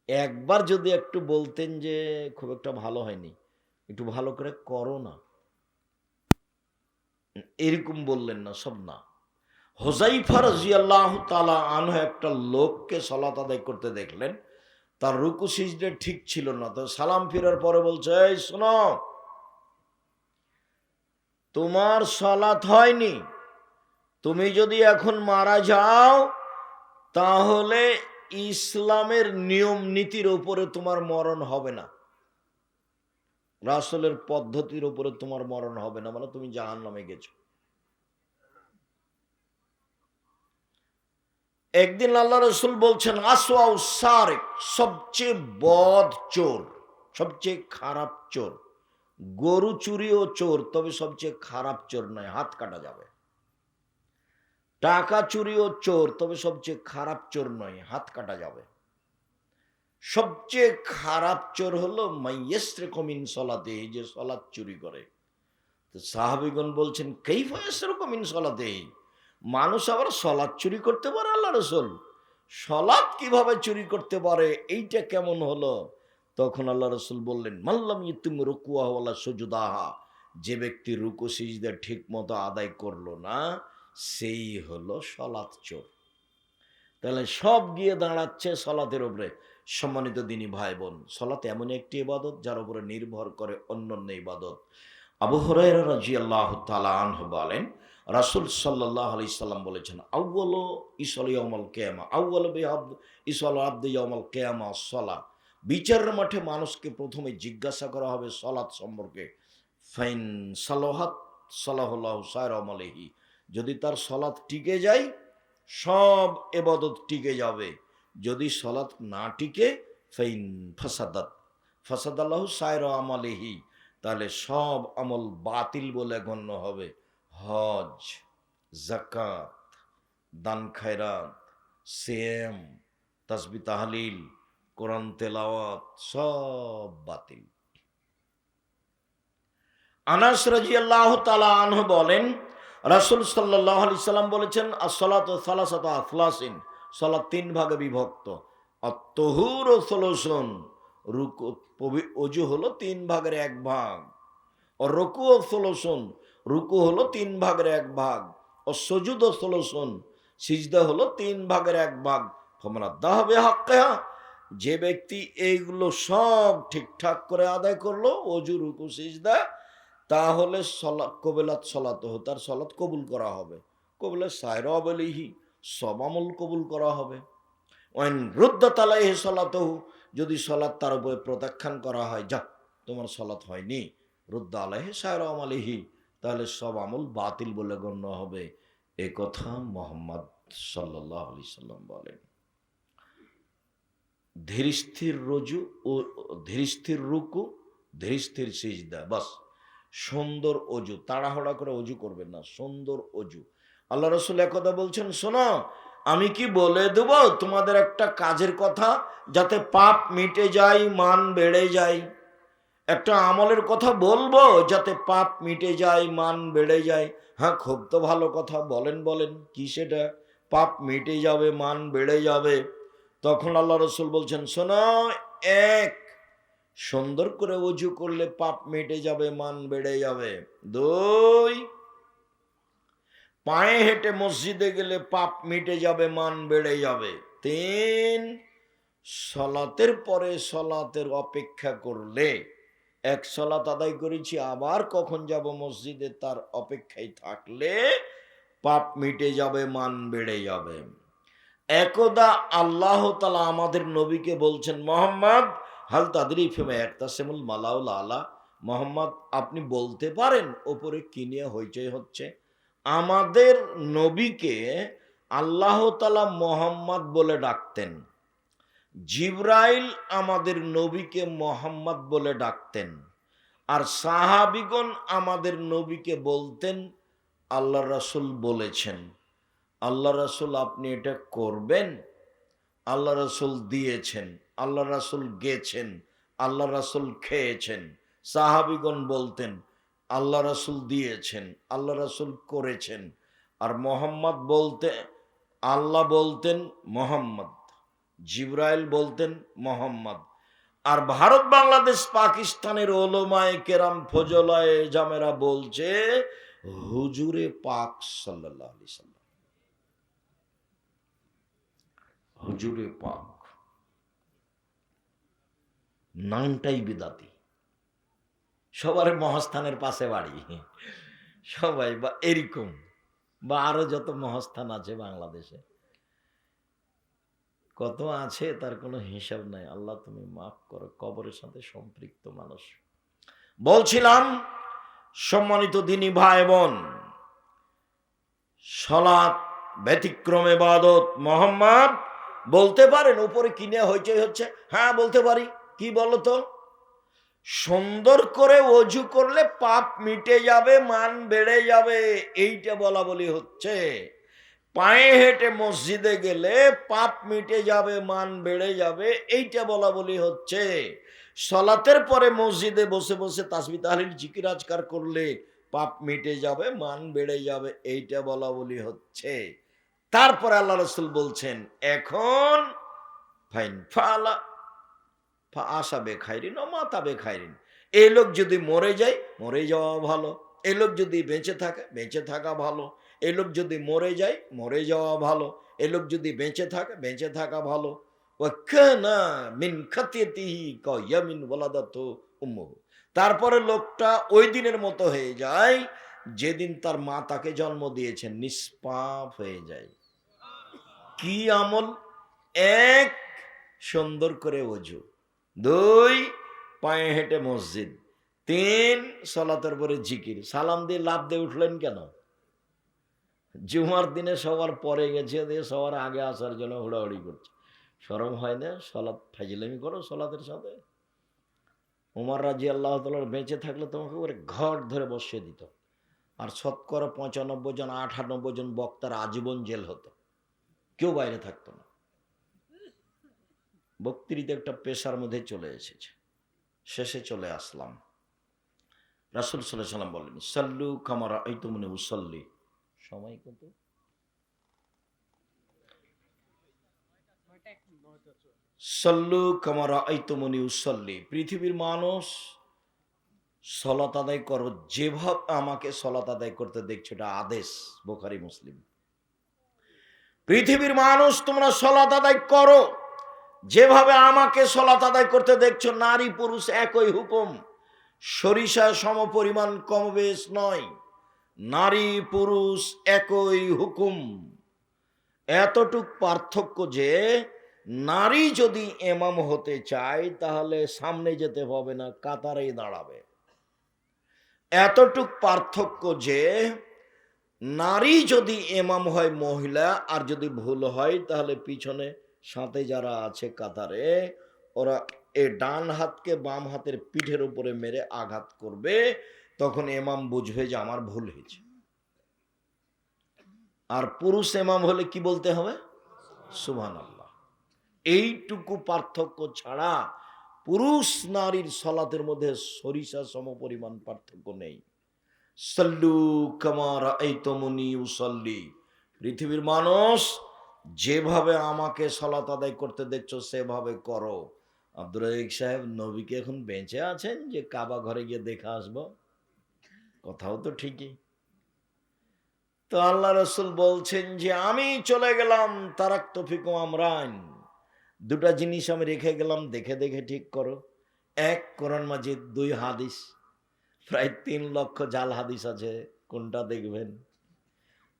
একবার যদি একটু বলতেন যে খুব একটা ভালো হয়নি, একটু ভালো করে করো না, এরকম বললেন না, সব না। হুযায়ফা রাদিয়াল্লাহু তাআলা আনহু একটা লোককে সালাত আদায় করতে দেখলেন, তার রুকু সিজদা ঠিক ছিল না। তো সালাম ফিরার পরে বলছে, এই শোনো, তোমার সালাত হয়নি, তুমি যদি এখন মারা যাও তাহলে ইসলামের নিয়ম নীতির উপরে তোমার মরণ হবে না, রাসূলের পদ্ধতির উপরে তোমার মরণ হবে না, মানে তুমি জাহান্নামে গেছো। একদিন আল্লাহ রাসূল বলছেন, আসওয়াউ সারিক, সবচেয়ে বদ চোর, সবচেয়ে খারাপ চোর। গরু চুরিও চোর, তবে সবচেয়ে খারাপ চোর নয়, হাত কাটা যাবে। টাকা চুরিও চোর, তবে সবচেয়ে খারাপ চোর নয়, হাত কাটা যাবে। সবচেয়ে খারাপ চোর হলো মাইয়াসরিকু মিন সলাতিহি, যে সলাত চুরি করে। তো সাহাবীগণ বলছেন, কাইফা ইয়াসরিকু মিন সলাতিহি, মানুষ আবার সলাত চুরি করতে পারে? আল্লাহ রাসূল, সলাত কিভাবে চুরি করতে পারে, এইটা কেমন হলো? তখন আল্লাহ রাসূল বললেন, মাল্লাম ইউতিম রুকুআহু ওয়ালা সুজুদাহা, যে ব্যক্তি রুকু সিজদা ঠিক মতো আদায় করলো না, সেই হলো সলাত চোর। তাহলে সব গিয়ে দাঁড়াচ্ছে সলাতের উপরে। সম্মানিত দিনী ভাই বোন, সলাত এমন একটি ইবাদত যার উপরে নির্ভর করে অন্যান্য ইবাদত। আবু হুরায়রা রাদিয়াল্লাহু তাআলা আনহু বলেন, রাসূল সাল্লাল্লাহু আলাইহি সাল্লাম বলেছেন, আউয়ালু ইসল ইয়াউমাল কিয়ামা, আউয়ালু বিআবদ ইসল আবদ ইয়াউমাল কিয়ামা সালাত। বিচারের মাঠে মানুষকে প্রথমে জিজ্ঞাসা করা হবে সালাত সম্পর্কে। ফাইন সালাহাত সালাহুল্লাহু সায়রা আমালিহি, যদি তার সালাত টিকে যায়, সব ইবাদত টিকে যাবে। যদি সালাত না টিকে, ফাইন ফাসাদাত ফাসাদাল্লাহু সায়রা আমালিহি, তাহলে সব আমল বাতিল বলে গণ্য হবে। হজ, যাকাত, দান খায়রাত, সিয়াম, তাসবিহ তাহলিল, কোরআন তেলাওয়াত, সব বাতিল। আনাস রাদিয়াল্লাহু তাআলা আনহু বলেন, রাসূল সাল্লাল্লাহু আলাইহি সাল্লাম বলেছেন, as-সালাতু সালাসাতু আফলাসিন, সালাত 3 ভাগে বিভক্ত। আত-তাহুরু সুলুসুন, রুকু ওযু হলো 3 ভাগের 1 ভাগ। আর রুকু সুলুসুন, রুকু হলো 3 ভাগের 1 ভাগ। ও সুজুদ সুলুসুন, সিজদা হলো 3 ভাগের 1 ভাগ। ফামান আদাহা বিহাক্কিহা, যে ব্যক্তি এইগুলো সব ঠিকঠাক করে আদায় করলো, অজু রুকু সিজদা, তাহলে কবেলাত সলাতহু, তার সলাত কবুল করা হবে। কবুলের সায়রা আবলিহি, সব আমল কবুল করা হবে। ওয়াইন রুদ্দাত আলাইহি সলাতহু, যদি সলাত তার উপরে প্রত্যাখ্যান করা হয়, যা তোমার সলাত হয়নি, রুদ্দা আলাইহি সায়রা আলিহি, তাহলে সব আমল বাতিল বলে গণ্য হবে। এ কথা মুহাম্মদ সাল্লাল্লাহু আলাইহি সাল্লাম বলেন। ধীরস্থির রজু ও ধীরস্থির রুকু, ধীরস্থির সিজদা, বাস। সুন্দর অজু, তাড়াহুড়া করে অজু করবেন না, সুন্দর অজু। আল্লাহ রসুল একথা বলছেন, শোনো আমি কি বলে দেব তোমাদের একটা কাজের কথা, যাতে পাপ মিটে যায়, মান বেড়ে যায়। একটা আমলের কথা বলবো যাতে পাপ মিটে যায়, মান বেড়ে যায়। হ্যাঁ, খুব তো ভালো কথা, বলেন বলেন, কি সেটা? পাপ মিটে যাবে, মান বেড়ে যাবে। তখন আল্লাহ রসুল বলছেন, শোনো, এক, সুন্দর করে অজু করলে পাপ মিটে যাবে, মান বেড়ে যাবে। দুই, পায়ে হেঁটে মসজিদে গেলে পাপ মিটে যাবে, মান বেড়ে যাবে। তিন, সলাতের পরে সলাতের অপেক্ষা করলে, এক সলাত আদায় করেছি আবার কখন যাব মসজিদে, তার অপেক্ষায় থাকলে পাপ মিটে যাবে, মান বেড়ে যাবে। একদা আল্লাহ তাআলা আমাদের নবীকে বলছেন, মোহাম্মদ হাল তাদরি ফিমা ইয়াকতাসিমুল মালাউল আলা, মোহাম্মদ আপনি বলতে পারেন ওপরে কি নিয়ে হইচই হচ্ছে? আমাদের নবীকে আল্লাহ তাআলা মোহাম্মদ বলে ডাকতেন, জিবরাইল আমাদের নবীকে মোহাম্মদ বলে ডাকতেন, আর সাহাবিগণ আমাদের নবীকে বলতেন আল্লাহ রাসূল বলেছেন। আল্লাহ রাসূল আপনি এটা করবেন, আল্লাহ রাসূল দিয়েছেন, আল্লাহ রাসূল গেছেন, আল্লাহ রাসূল খেয়েছেন। সাহাবিগণ বলতেন আল্লাহ রাসূল দিয়েছেন, আল্লাহ রাসূল করেছেন। আর মোহাম্মদ বলতে, আল্লাহ বলতেন মোহাম্মদ, জিবরাইল বলতেন মোহাম্মদ। আর ভারত, বাংলাদেশ, পাকিস্তানের ওলামায়ে কেরাম, ফজলায়ে জামেরা বলছে হুজুরে পাক সাল্লাল্লাহু আলাইহি সাল্লাম, হুজুরে পাক। নামটাই বিদাতি। সবার মহাস্থানের পাশে বাড়ি, সবাই বা এরকম, বা আরো যত মহাস্থান আছে বাংলাদেশে, কত আছে তার কোনো হিসাব নাই। আল্লাহ তুমি মাফ করো, কবরের সাথে সম্পৃক্ত মানুষ। বলছিলাম, সম্মানিত দিনী ভাই বোন, সালাত ব্যতিক্রম ইবাদত। মোহাম্মদ বলতে পারেন উপরে কিনে হইচই হচ্ছে? হ্যাঁ বলতে পারি। কি বলতো? সুন্দর করে অজু করলে পাপ মিটে যাবে, মান বেড়ে যাবে, এইটা বলা বলি হচ্ছে। পায়ে হেঁটে মসজিদে গেলে পাপ মিটে যাবে, মান বেড়ে যাবে, এইটা বলা বলি হচ্ছে। সলাতের পরে মসজিদে বসে বসে তাসবিহ তাহলিল জিকির আজকার করলে পাপ মিটে যাবে, মান বেড়ে যাবে, এইটা বলা বলি হচ্ছে। তারপরে আল্লাহ রাসূল বলছেন, এখন ফাইন ফালা আশা বেখাইরিন ও মাতা বেখাইরিন, এই লোক যদি মরে যায়, মরে যাওয়া ভালো। এই লোক যদি বেঁচে থাকে, বেঁচে থাকা ভালো। এই লোক যদি মরে যায়, মরে যাওয়া ভালো। এই লোক যদি বেঁচে থাকে, বেঁচে থাকা ভালো। তারপরে লোকটা ওই দিনের মতো হয়ে যায় যেদিন তার মা তাকে জন্ম দিয়েছেন, নিষ্পাপ হয়ে যায়। কি আমল? এক, সুন্দর করে অজু। দুই, পায়ে হেঁটে মসজিদ। তিন, সালাতের পরে জিকির। সালাম দিয়ে লাফ দিয়ে উঠলেন কেন? জুমার দিনে সবার পরে গেছে, দিয়ে সবার আগে আসার জন্য হুড়াহুড়ি করছে। শরম হয় না? সলাত ফাজিলামি করো সলাতের সাথে। উমর রাদিয়াল্লাহু তাআলা বেঁচে থাকলে তোমাকে ওরে ঘর ধরে বসিয়ে দিত, আর শতকরা 95 জন 98 জন বক্তার আজীবন জেল হতো, কেউ বাইরে থাকতো না। বক্তৃতা একটা পেশার মধ্যে চলে এসেছে। শেষে চলে আসলাম। রাসূল সাল্লাল্লাহু আলাইহি ওয়াসাল্লাম বলেন, সাল্লু কামা রাআইতুমুনি উসাল্লি। সময় কত? সাল্লু কামা রাআইতুমুনি উসাল্লি। পৃথিবীর মানুষ সালাত আদায় করো যেভাবে আমাকে সালাত আদায় করতে দেখছো, এটা আদেশ, বুখারী মুসলিম। পৃথিবীর মানুষ তোমরা সালাত আদায় করো যেভাবে আমাকে সালাত আদায় করতে দেখছো, নারী পুরুষ একই হুকুম, সরিষা সমপরিমাণ কমবেশ নয়, নারী পুরুষ একই হুকুম। এতটুক পার্থক্য যে নারী যদি ইমাম হতে চায় তাহলে সামনে যেতে হবে না, কাতারেই দাঁড়াবে। এতটুক পার্থক্য যে নারী যদি ইমাম হয় মহিলা, আর যদি ভুল হয় তাহলে পিছনে সাথে যারা আছে কাতারে, ওরা এ ডান হাতকে বাম হাতের পিঠের উপরে মেরে আঘাত করবে, তখন ইমাম বুঝবে যে আমার ভুল হয়েছে। আর পুরুষ ইমাম হলে কি বলতে হবে? সুবহানাল্লাহ। এইটুকু পার্থক্য ছাড়া পুরুষ নারীর সালাতের মধ্যে সরিষা সমপরিমাণ পার্থক্য নেই। সাল্লু কামা রাআইতুমুনি উসাল্লি। পৃথিবীর মানুষ, যেভাবে আমাকে সালাত আদায় করতে দেখছো সেভাবে করো। আব্দুর রাজ্জাক সাহেব, নবীকে এখন বেঁচে আছেন যে কাবা ঘরে গিয়ে দেখে আসবো? কথাও তো ঠিকই। তো আল্লাহ রসুল বলছেন যে আমি চলে গেলাম, তারাক্তু ফিকুম আমরান, দুটা জিনিস আমি রেখে গেলাম, দেখে দেখে ঠিক করো। এক, কোরআন মাজিদ, দুই, হাদিস। প্রায় 3 লক্ষ জাল হাদিস আছে, কোনটা দেখবেন?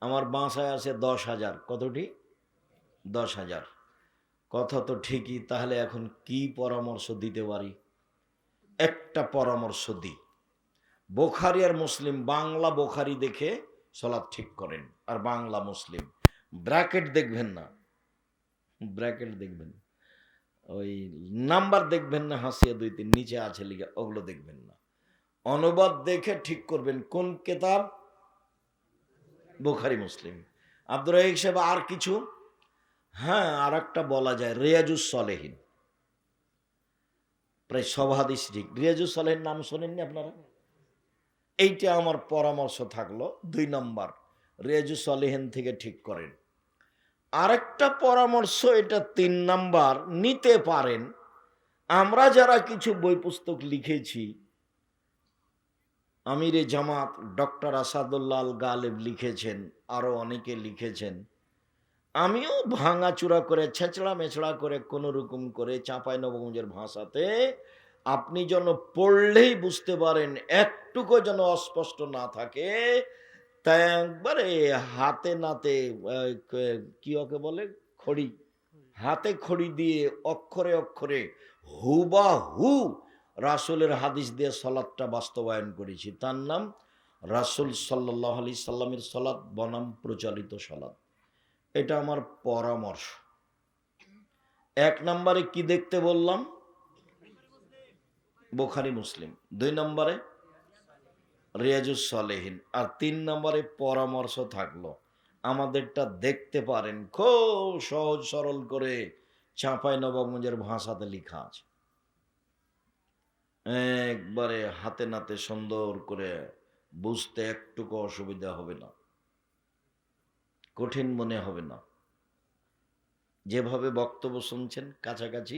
আমার বাসায় আছে 10,000। কতটি? 10,000। কথা তো ঠিকই, তাহলে এখন কি পরামর্শ দিতে পারি? একটা পরামর্শ দিই। বোখারি আর মুসলিম, বাংলা বোখারি দেখে সালাত ঠিক করেন, আর বাংলা মুসলিম। ব্র্যাকেট দেখবেন না, ব্র্যাকেট দেখবেন, ওই নাম্বার দেখবেন না, হাসিয়া 2-3 নিচে আছে লিখা, ওগুলো দেখবেন না। অনুবাদ দেখে ঠিক করবেন কোন কিতাব? বোখারি মুসলিম। আব্দুর রাজ্জাক সাহেব, আর কিছু? হ্যাঁ, আর একটা বলা যায়, রিয়াজুস সলেহিন। প্রায় সব হাদিস ঠিক। রিয়াজুস সলেহিন নাম শোনেননি আপনারা? এইটা আমার পরামর্শ থাকলো। 2 নম্বর, রিয়াজুস সলেহিন থেকে ঠিক করেন। আরেকটা পরামর্শ, এটা 3 নাম্বার, নিতে পারেন। আমরা যারা কিছু বই পুস্তক লিখেছি, আমিরে জামাত ডক্টর আসাদুল্লাহ আল গালেব লিখেছেন, আরো অনেকে লিখেছেন। আমিও ভাঙাচুরা করে, ছেঁচড়া মেছড়া করে, কোনো রকম করে চাঁপাইনবাবগঞ্জের ভাষাতে, আপনি যেন পড়লেই বুঝতে পারেন, একটুকু যেন অস্পষ্ট না থাকে, তাই একবারে হাতে নাতে, কি ওকে বলে, খড়ি, হাতে খড়ি দিয়ে অক্ষরে অক্ষরে হুবাহু রাসূলের হাদিস দিয়ে সলাৎটা বাস্তবায়ন করেছি। তার নাম রাসূল সাল্লাল্লাহু আলাইহি সাল্লামের সলাৎ বনাম প্রচলিত সলাৎ। এটা আমার পরামর্শ। 1 নম্বরে কি দেখতে বললাম? বোখারি মুসলিম। 2 নম্বরে রিয়াজুস সলেহিন। আর 3 নম্বরে পরামর্শ থাকলো, আমাদেরটা দেখতে পারেন, খুব সহজ সরল করে চাঁপাইনবাবগঞ্জের ভাষাতে লেখা আছে, একবারে হাতে নাতে সুন্দর করে, বুঝতে একটুকু অসুবিধা হবে না, কঠিন মনে হবে না। যেভাবে বক্তব্য শুনছেন কাছাকাছি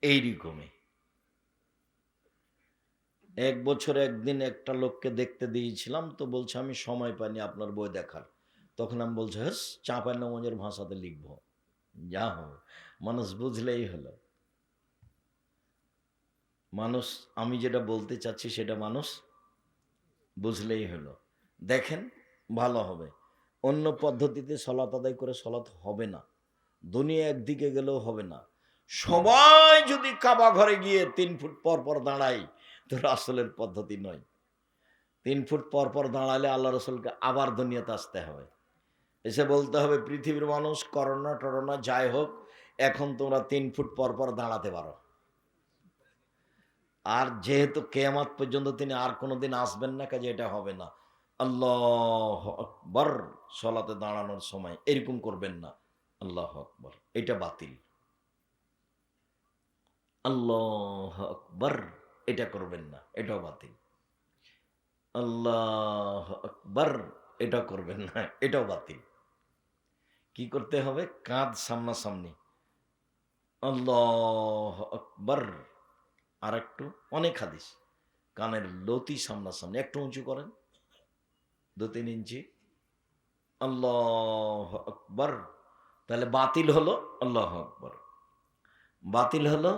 এইরকমই। 1 বছর একদিন একটা লোককে দেখতে দিয়েছিলাম, তো বলছে আমি সময় পাইনি আপনার বই দেখার। তখন আমি বলছি, হ্যাঁ, চাঁপাইনবাবগঞ্জের ভাষাতে লিখবো, যা হবে, মানুষ বুঝলেই হলো। মানুষ, আমি যেটা বলতে চাচ্ছি সেটা মানুষ বুঝলেই হলো। দেখেন, ভালো হবে। অন্য পদ্ধতিতে সলাত আদায় করে সলাত হবে না, দুনিয়া একদিকে গেলেও হবে না। সবাই যদি কাবা ঘরে গিয়ে 3 ফুট পর পর দাঁড়াই, তো রাসূলের পদ্ধতি নয়। 3 ফুট পর পর দাঁড়ালে আল্লাহ রসুলকে আবার দুনিয়াতে আসতে হবে, এসে বলতে হবে, পৃথিবীর মানুষ, করোনা টরোনা যাই হোক, এখন তোমরা 3 ফুট পর পর দাঁড়াতে পারো। আর যেহেতু কিয়ামত পর্যন্ত তিনি আর কোনোদিন আসবেন না, কাজে এটা হবে না। আল্লাহ আকবার, সলাতে দাঁড়ানোর সময় এরকম করবেন না, আল্লাহ আকবার, এটা বাতিল। আল্লাহ আকবার, এটা করবেন না, এটাও বাতিল। আল্লাহ আকবার, এটা করবেন না, এটাও বাতিল। কি করতে হবে? কাঁধ সামনাসামনি, আল্লাহ আকবার। আর একটু, অনেক হাদিস, কানের লতি সামনাসামনি, একটু উঁচু করেন 2-3 ইঞ্চি, আল্লাহ আকবার, তাহলে বাতিল হলো আল্লাহ আকবার। বাতিল হলো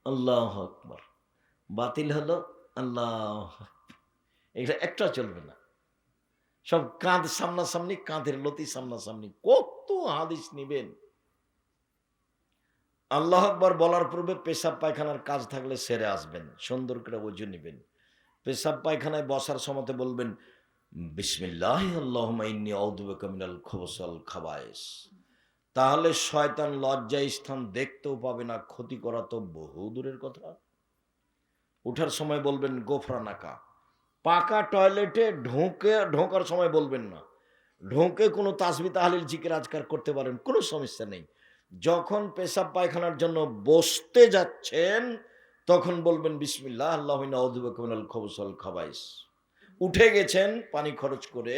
আল্লাহ আকবার, বাতিল হলো আল্লাহ, এটা একটা চলবে না। সব কাঁধ সামনাসামনি, কাঁধের লতি সামনাসামনি, কত হাদিস নিবেন। আল্লাহ আকবার বলার পূর্বে পেশাব পায়খানার কাজ থাকলে সেরে আসবেন, সুন্দর করে ওযু নিবেন। পেশাব পায়খানায় বসার সময়তে বলবেন বিসমিল্লাহ আল্লাহুম্মা ইন্নী আউযু বিকা মিনাল খুবুসি ওয়াল খাবায়েস। তাহলে শয়তান লজ্জায় স্থান দেখতেও পাবে না, ক্ষতি করা তো বহু দূরের কথা। উঠার সময় বলবেন গোফরানাকা। পাকা টয়লেটে ঢোকার সময় বলবেন না, ঢোকে কোনো তাসবিহ তাহলিল জিকির আজকার করতে পারেন, কোনো সমস্যা নেই। যখন পেশাব পায়খানার জন্য বসতে যাচ্ছেন তখন বলবেন বিসমিল্লাহ আল্লাহুম্মা ইন্নী আউযু বিকা মিনাল খুবুসি ওয়াল খাবায়েস। উঠে গেছেন পানি খরচ করে,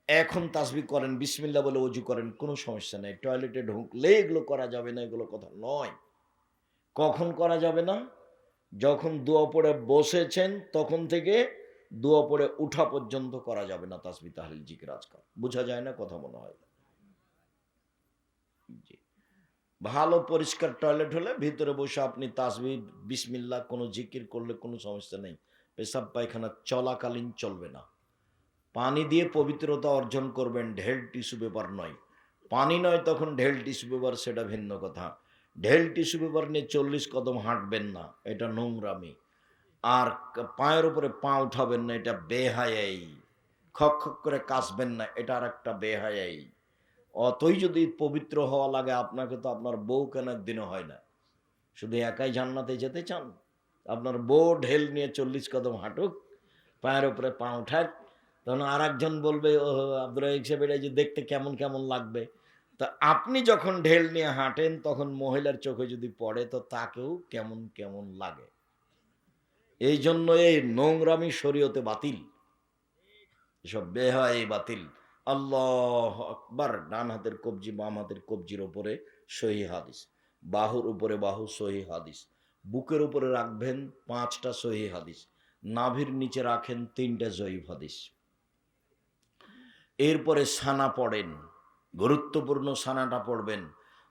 এখন তাসবিহ করেন, বিসমিল্লাহ বলে ওযু করেন, কোনো সমস্যা নেই। টয়লেটে ঢুকলে এগুলো করা যাবে না, এগুলো কথা নয়। কখন করা যাবে না? যখন দোয়া পড়ে বসেছেন তখন থেকে দোয়া পড়ে উঠা পর্যন্ত করা যাবে না তাসবিহ তাহলিল জিকির আজকার। বোঝা যায় না কথা মনে হয়? জি। ভালো পরিষ্কার টয়লেট হলে ভিতরে বসে আপনি তাসবিহ বিসমিল্লাহ কোনো জিকির করলে কোনো সমস্যা নেই। পেশাব পায়খানা চলাকালীন চলবে না। পানি দিয়ে পবিত্রতা অর্জন করবেন, ঢেল টিস্যু পেপার নয়। পানি নয় তখন ঢেল টিস্যু পেপার, সেটা ভিন্ন কথা। ঢেল টিস্যু পেপার নিয়ে 40 কদম হাঁটবেন না, এটা নোংরামি। আর পায়ের উপরে পা উঠাবেন না, এটা বেহায়াই। খক খক করে কাশবেন না, এটা আর একটা বেহায়াই। অতই যদি পবিত্র হওয়া লাগে আপনাকে, তো আপনার বউ কেন একদিনও হয় না? শুধু একাই জান্নাতে যেতে চান? আপনার বউ ঢেল নিয়ে 40 কদম হাঁটুক, পায়ের উপরে পা উঠাক, তখন আর একজন বলবে ও আব্দুল রাজাক সাহেব এটা যে দেখতে কেমন কেমন লাগবে। তা আপনি যখন ঢেল নিয়ে হাঁটেন তখন মহিলার চোখে যদি পড়ে তো তাকেও কেমন কেমন লাগে। এই জন্য এই নোংরামি শরীয়তে বাতিল, এসব বেহাই বাতিল। আল্লাহ আকবার। ডান হাতের কবজি বাম হাতের কবজির উপরে সহিহ হাদিস, বাহুর উপরে বাহু সহিহ হাদিস, বুকের উপরে রাখবেন 5টা সহিহ হাদিস, নাভির নিচে রাখেন 3টা জয়ীফ হাদিস। এরপরে সানা পড়েন, গুরুত্বপূর্ণ সানাটা পড়বেন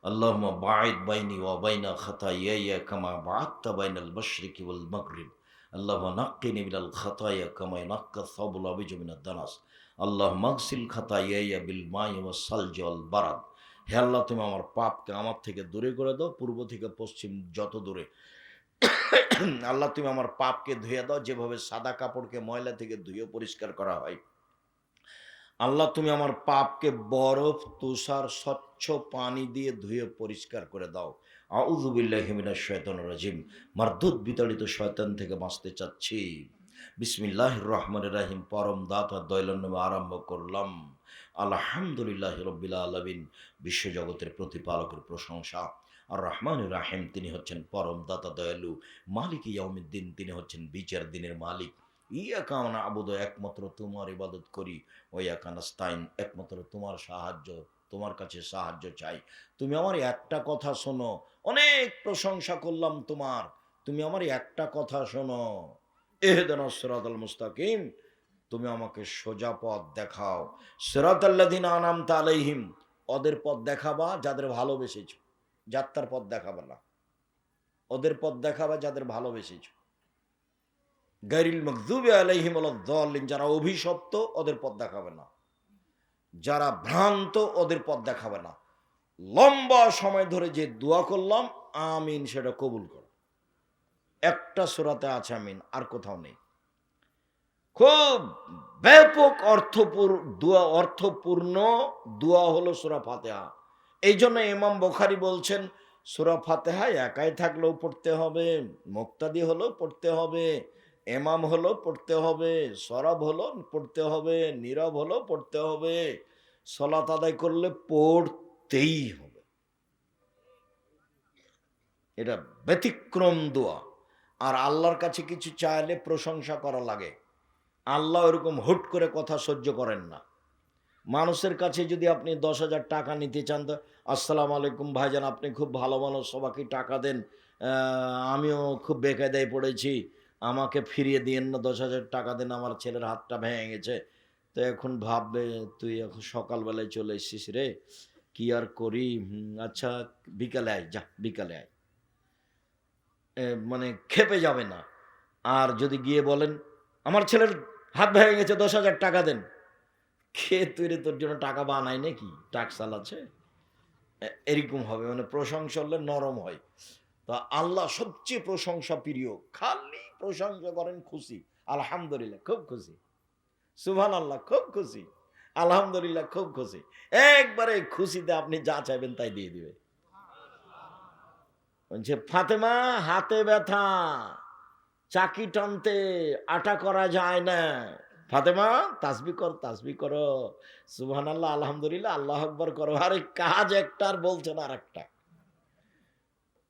আল্লাহুম্মা বাঈদ বাইনি ওয়া বাইনা খাতায়ায়া কামা বা'আদতা বাইনাল মাশরিকি ওয়াল মাগরিব, আল্লাহুম্মা নাক্কিনি মিনাল খাতায়া কামা ইয়ানাক্কা সাবুল আবিজু মিনাদ দানাস, আল্লাহুম্মা আগসিল খাতায়ায়া বিল মাই ওয়াস সালজি ওয়াল বারাদ। হে আল্লাহ, তুমি আমার পাপকে আমার থেকে দূরে করে দাও, পূর্ব থেকে পশ্চিম যত দূরে। আল্লাহ, তুমি আমার পাপকে ধুয়ে দাও যেভাবে সাদা কাপড়কে ময়লা থেকে ধুয়ে পরিষ্কার করা হয়। আল্লাহ, তুমি আমার পাপকে বরফ তুষার স্বচ্ছ পানি দিয়ে ধুয়ে পরিষ্কার করে দাও। আউযু বিল্লাহি মিনাশ শাইতানির রাজিম। মারদুদ বিতাড়িত শয়তান থেকে বাঁচতে চাচ্ছি। বিসমিল্লাহির রহমানির রহিম। পরম দাতা দয়ালুর নামে আরম্ভ করলাম। আলহামদুলিল্লাহি রাব্বিল আলামিন। বিশ্বজগতের প্রতিপালকের প্রশংসা। আর রহমানির রাহিম, তিনি হচ্ছেন পরম দাতা দয়ালু। মালিক ইয়াউমিদ্দিন, তিনি হচ্ছেন বিচার দিনের মালিক। ইয়াকা না'বুদু, একমাত্র তোমার ইবাদত করি। ওয়াইয়াকা নাস্তাইন, একমাত্র তোমার সাহায্য, তোমার কাছে সাহায্য চাই। তুমি আমার একটা কথা শোনো। অনেক প্রশংসা করলাম তোমার, তুমি আমার একটা কথা শোনো। ইহদিনাস সিরাতাল মুস্তাকিম, তুমি আমাকে সোজা পথ দেখাও। সিরাতাল্লাযিনা আনআমতা আলাইহিম, ওদের পথ দেখাবা যাদের ভালোবেসেছো, যাত্রার পথ দেখাবা না। ওদের পথ দেখাবা যাদের ভালোবেসেছো। গায়রিল মাগযুবি আলাইহিম ওয়ালাদ-দাল্লিন, যারা অভিশপ্ত ওদের পথ দেখাবে না, যারা ভ্রান্ত ওদের পথ দেখাবে না। লম্বা সময় ধরে যে দোয়া করলাম আমিন, সেটা কবুল করো। একটা সূরাতে আছে আমিন, আর কোথাও নেই। খুব ব্যাপক অর্থপূর্ণ দোয়া হলো সূরা ফাতিহা। এই জন্য ইমাম বুখারী বলছেন সূরা ফাতিহা একাই থাকলেও পড়তে হবে, মুক্তাদি হলেও পড়তে হবে, ইমাম হলেও পড়তে হবে, সরব হলেও পড়তে হবে, নীরব হলেও পড়তে হবে, সালাত আদায় করলে পড়তেই হবে। এটা ব্যতিক্রম দোয়া। আর আল্লাহর কাছে কিছু চাইলে প্রশংসা করা লাগে। আল্লাহ এরকম হুট করে কথা সহ্য করেন না। মানুষের কাছে যদি আপনি 10,000 টাকা নিতে চান, তো আসসালামু আলাইকুম ভাইজান, আপনি খুব ভালো মানুষ, সবাইকে টাকা দেন, আমিও খুব বেকায়দায় পড়েছি, আমাকে ফিরিয়ে দিয়েন না, 10,000 টাকা দেন, আমার ছেলের হাতটা ভেঙে গেছে। তো এখন ভাববে তুই এখন সকালবেলায় চলে এসেছিস রে, কি আর করি, আচ্ছা বিকালে আয়, যা বিকালে আয়। মানে খেপে যাবে না। আর যদি গিয়ে বলেন আমার ছেলের হাত ভেঙে গেছে 10,000 টাকা দেন, কে তুই রে তোর জন্য টাকা বানায় নাকি, টাকসাল আছে, এরকম হবে। মানে প্রশংসা হলে নরম হয়। তা আল্লাহ সবচেয়ে প্রশংসা প্রিয়, খালি প্রশংসা করেন, খুশি, আলহামদুলিল্লাহ খুব খুশি, সুবহানাল্লাহ খুব খুশি, আলহামদুলিল্লাহ খুব খুশি। একবারে খুশিতে আপনি যা চাইবেন তাই দিয়ে দিবে। বলছে ফাতেমা হাতে ব্যথা, চাকি টানতে আটা করা যায় না, ফাতেমা তাসবিহ কর, তাসবিহ করো, সুবহানাল্লাহ আলহামদুলিল্লাহ আল্লাহ আকবার করো। আরে কাজ একটা আর বলছেন আর একটা।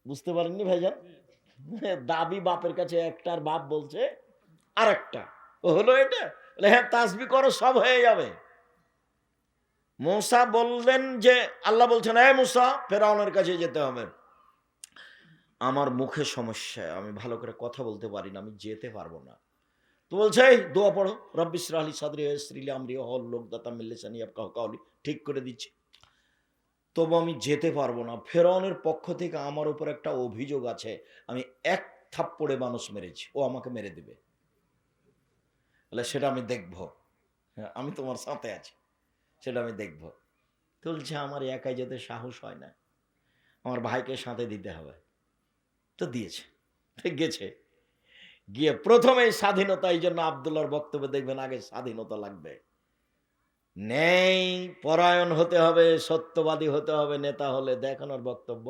বুঝতে পারেননি ভাইজান? দাবি বাপের কাছে একটা, আর বাপ বলছে আর একটা। ও হলো এটা, হ্যাঁ তাসবিহ করো সব হয়ে যাবে। মূসা বললেন যে আল্লাহ বলছেন এই মূসা ফেরাউনের কাছে যেতে হবে, আমার মুখে সমস্যা, আমি ভালো করে কথা বলতে পারি না, আমি যেতে পারবো না। তো বলছে এই দোয়া পড়ো, রব্বিশ রাহ লি সাদরি ওয়াসসির লি আমরি ওয়াহলুল উকদাতাম মিন লিসানি ইয়াফকাহু কাওলি, ঠিক করে দিচ্ছি, তবু আমি যেতে পারবো না। ফেরাউনের পক্ষ থেকে আমার উপর একটা অভিযোগ আছে, আমি এক থাপ্পড়ে মানুষ মেরেছি, ও আমাকে মেরে দিবে, বলে সেটা আমি দেখব, হ্যাঁ আমি তোমার সাথে আছি, সেটা আমি দেখব। বলছে আমার একাই যেতে সাহস হয় না, আমার ভাইকে সাথে দিতে হবে। তো দিয়েছে, ঠিক গেছে, গিয়ে প্রথমেই স্বাধীনতা, এই জন্য আব্দুল্লাহর বক্তব্যে দেখবেন আগে স্বাধীনতা লাগবে, নেই পরায়ণ হতে হবে, সত্যবাদী হতে হবে, নেতা হলে দেখানোর বক্তব্য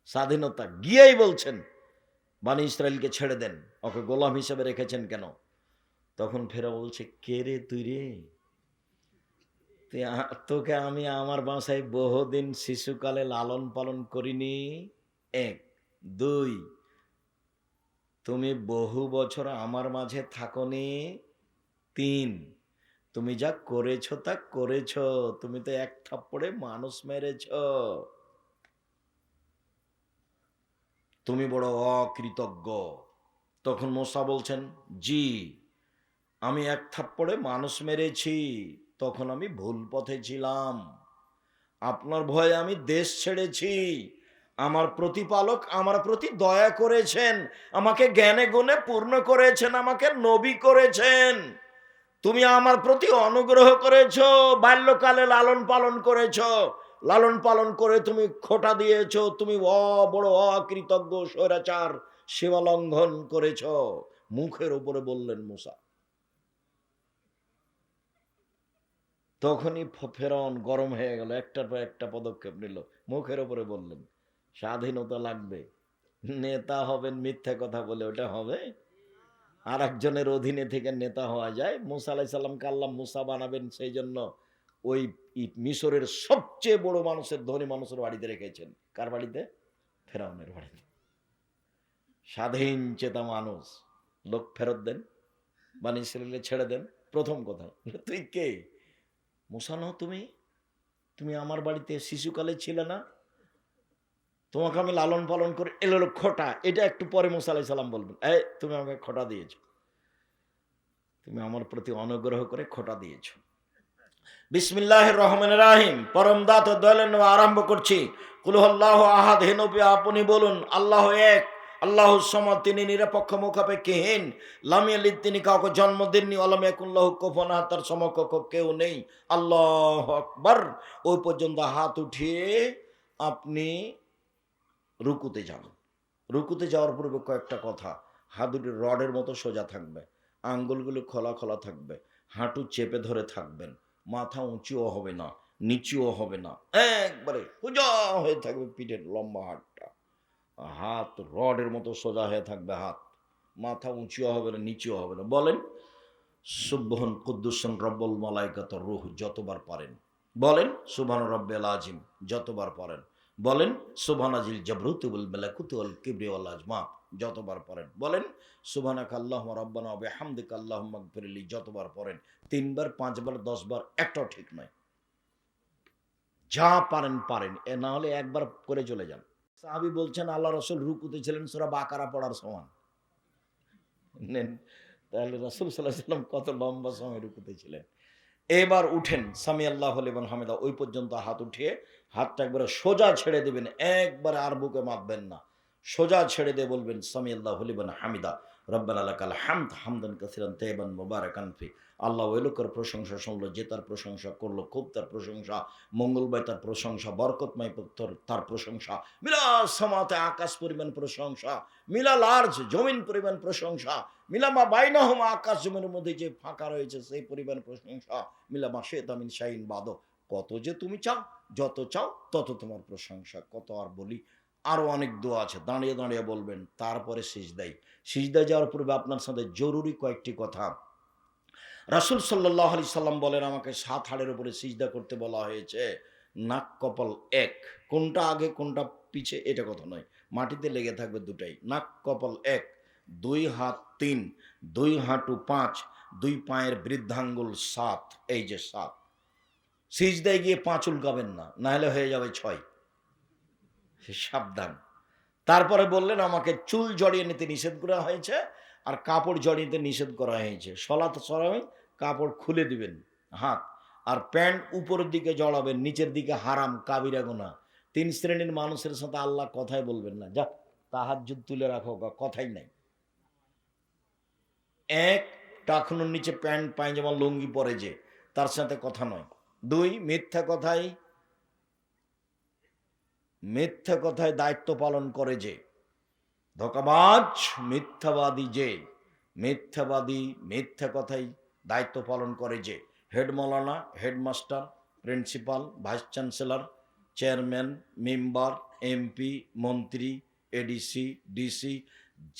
স্বাধীনতা। গিয়েই বলছেন বানি ইসরায়েলকে ছেড়ে দেন, ওকে গোলাম হিসেবে রেখেছেন কেন? তখন ফেরা বলছে কে রে তুই রে, তোকে আমি আমার বাসায় বহুদিন শিশুকালে লালন পালন করিনি, এক, দুই, তুমি বহু বছর আমার মাঝে থাকনি, তিন, তুমি যা করেছ তা করেছ, তুমি তো এক থাপ্পড়ে মানুষ মেরেছ, তুমি বড় অকৃতজ্ঞ। তখন মূসা বলছেন জি, আমি এক থাপ্পড়ে মানুষ মেরেছি, তখন আমি ভুল পথে ছিলাম, আপনার ভয়ে আমি দেশ ছেড়েছি, আমার প্রতিপালক আমার প্রতি দয়া করেছেন, আমাকে জ্ঞানে গুণে পূর্ণ করেছেন, আমাকে নবী করেছেন, তুমি আমার প্রতি অনুগ্রহ করেছ, বাল্যকালে লালন পালন করেছ, লালন পালন করে তুমি খোটা দিয়েছ, তুমি বড় অকৃতজ্ঞ স্বৈরাচার, সীমা লঙ্ঘন করেছ। মুখের উপরে বললেন মূসা। তখনই ফেরাউন গরম হয়ে গেল, একটার পর একটা পদক্ষেপ নিল, মুখের উপরে বললেন স্বাধীনতা লাগবে, নেতা হবেন মিথ্যা কথা বলে ওটা হবে? আর একজনের অধীনে থেকে নেতা হওয়া যায়? মুসা আলাইহিস সালামকে আল্লাহ মুসা বানাবেন, সেই জন্য ওই মিশরের সবচেয়ে বড় মানুষের, ধনী মানুষের বাড়িতে রেখেছেন। কার বাড়িতে? ফেরাউনের বাড়িতে। স্বাধীন চেতা মানুষ, লোক ফেরত দেন, বানি ইসরাইলকে ছেড়ে দেন। প্রথম কথা, তুই কে? মুসা নও তুমি? তুমি আমার বাড়িতে শিশুকালে ছিলে না? তোমাকে আমি লালন পালন করে, এলো খোটা, এটা একটু পরে মুসা আলাইহিস সালাম বলবেন, এই তুমি আমাকে খোটা দিয়েছো, তুমি আমার প্রতি অনুগ্রহ করে খোটা দিয়েছ। বিসমিল্লাহির রহমানির রহিম, পরম দাতা দয়ালু, আরম্ভ করছি। কুল হুয়াল্লাহু আহাদ, হে নবী আপনি বলুন আল্লাহ এক, আল্লাহুস সামাদ, তিনি নিরপেক্ষ মুখাপেক্ষীহীন, লাম ইয়ালিদ, তিনি কাউকে জন্ম দেননি, ওয়া লাম ইয়াকুল লাহু কুফুয়ান আহাদ, তার সমকক্ষ কেউ নেই। আল্লাহু আকবার। ওই পর্যন্ত হাত উঠিয়ে আপনি রুকুতে যান। রুকুতে যাওয়ার পূর্বে কয়েকটা কথা, হাত দুটি রডের মতো সোজা থাকবে, আঙ্গুলগুলো খোলা খোলা থাকবে, হাঁটু চেপে ধরে থাকবেন, মাথা উঁচুও হবে না নিচুও হবে না, একবারে সোজা হয়ে থাকবে পিঠের লম্বা হাতটা, হাত রডের মতো সোজা হয়ে থাকবে, হাত, মাথা উঁচুও হবে না নিচুও হবে না। বলেন সুবহান কুদ্দুসুন রব্বুল মালাইকাতুর রূহ, যতবার পারেন বলেন। সুবহান রব্বিল আযীম, যতবার পারেন বলেন। সুবহানাজিল জাবরুতি ওয়াল মালাকুতি ওয়াল কিবরি ওয়াল আজমা, যতবার পড়েন বলেন। সুবহানাকা আল্লাহুম্মা রাব্বানা ওয়া বিহামদিকা আল্লাহুম্মা ইগফিরলি, যতবার পড়েন। 3 বার 5 বার 10 বার একটাও ঠিক নয়, যা পারেন পারেন, এ না হলে একবার করে চলে যান। সাহাবী বলছেন আল্লাহ রাসূল রুকুতে ছিলেন সূরা বাকারা পড়ার সমান। নেন তাহলে রাসূল সাল্লাল্লাহু আলাইহি ওয়াসাল্লাম কত লম্বা সময় রুকুতে ছিলেন। এবার উঠেন, সামি আল্লাহু লিমান হামিদা, ওই পর্যন্ত হাত উঠিয়ে হাতটা একবারে সোজা ছেড়ে দিবেন, একবারে আর বুকে মাপবেন না, সোজা ছেড়ে দিয়ে বলবেন সামি আল্লাহু লিমান হামিদা রব্বানা লাকাল হামদ হামদান কাসিরান তাইয়িবান মুবারাকান ফি। আল্লাহ ওই লোকের প্রশংসা শুনলো যে তার প্রশংসা করলো, খুব তার প্রশংসা, মঙ্গলময় তার প্রশংসা, বরকতময় তার প্রশংসা, মিলা সামাতে আকাশ পরিমাণ প্রশংসা, মিলা লার্জ জমিন পরিমাণ প্রশংসা, মিলা মা বাইনাহুমা আকাশ জমিনের মধ্যে যে ফাঁকা রয়েছে সেই পরিমাণ প্রশংসা, মিলা মা শেতা মিন শাইন বাদ। কত যে তুমি চাও, যত চাও তত তোমার প্রশংসা। কত আর বলি, আরো অনেক দোয়া আছে, দাঁড়িয়ে দাঁড়িয়ে বলবেন। তারপরে সিজদায়, সিজদায় যাওয়ার পূর্বে আপনার সাথে জরুরি কয়েকটি কথা। রাসূল সাল্লাল্লাহু আলাইহি সাল্লাম বলেন, আমাকে 7 হাড়ের উপরে সিজদা করতে বলা হয়েছে। নাক কপাল এক, কোনটা আগে কোনটা পিছে এটা কথা নয়, মাটিতে লেগে থাকবে দুটাই। নাক কপাল এক, 2 হাত 3, 2 হাঁটু 5, 2 পায়ের বৃদ্ধাঙ্গুল 7, এই যে 7। সিজদায় গিয়ে 5 উল্কাবেন না, নাহলে হয়ে যাবে 6, সাবধান। তারপরে বললেন, আমাকে চুল জড়িয়ে নিতে নিষেধ করা হয়েছে আর কাপড় জড়িয়ে নিতে নিষেধ করা হয়েছে। সলাত সময় কাপড় খুলে দিবেন হাত, আর প্যান্ট উপরের দিকে জড়াবেন, নিচের দিকে হারাম, কাবিরা গুনাহ। 3 শ্রেণীর মানুষের সাথে আল্লাহ কথাই বলবেন না। যা তাহাজ্জুদ তুলে রাখো, কথাই নাই। 1, টাকনুর নিচে প্যান্ট পায়জামা লুঙ্গি পরে যে, তার সাথে কথা নয়। 2, মিথ্যা কথায় দায়িত্ব পালন করে যে, ধোঁকাবাজ মিথ্যাবাদী যে, মিথ্যাবাদী মিথ্যা কথায় দায়িত্ব পালন করে যে, হেড মৌলানা, headmaster, principal, vice chancellor, chairman, member, MP, মন্ত্রী, এডিসি, ডিসি,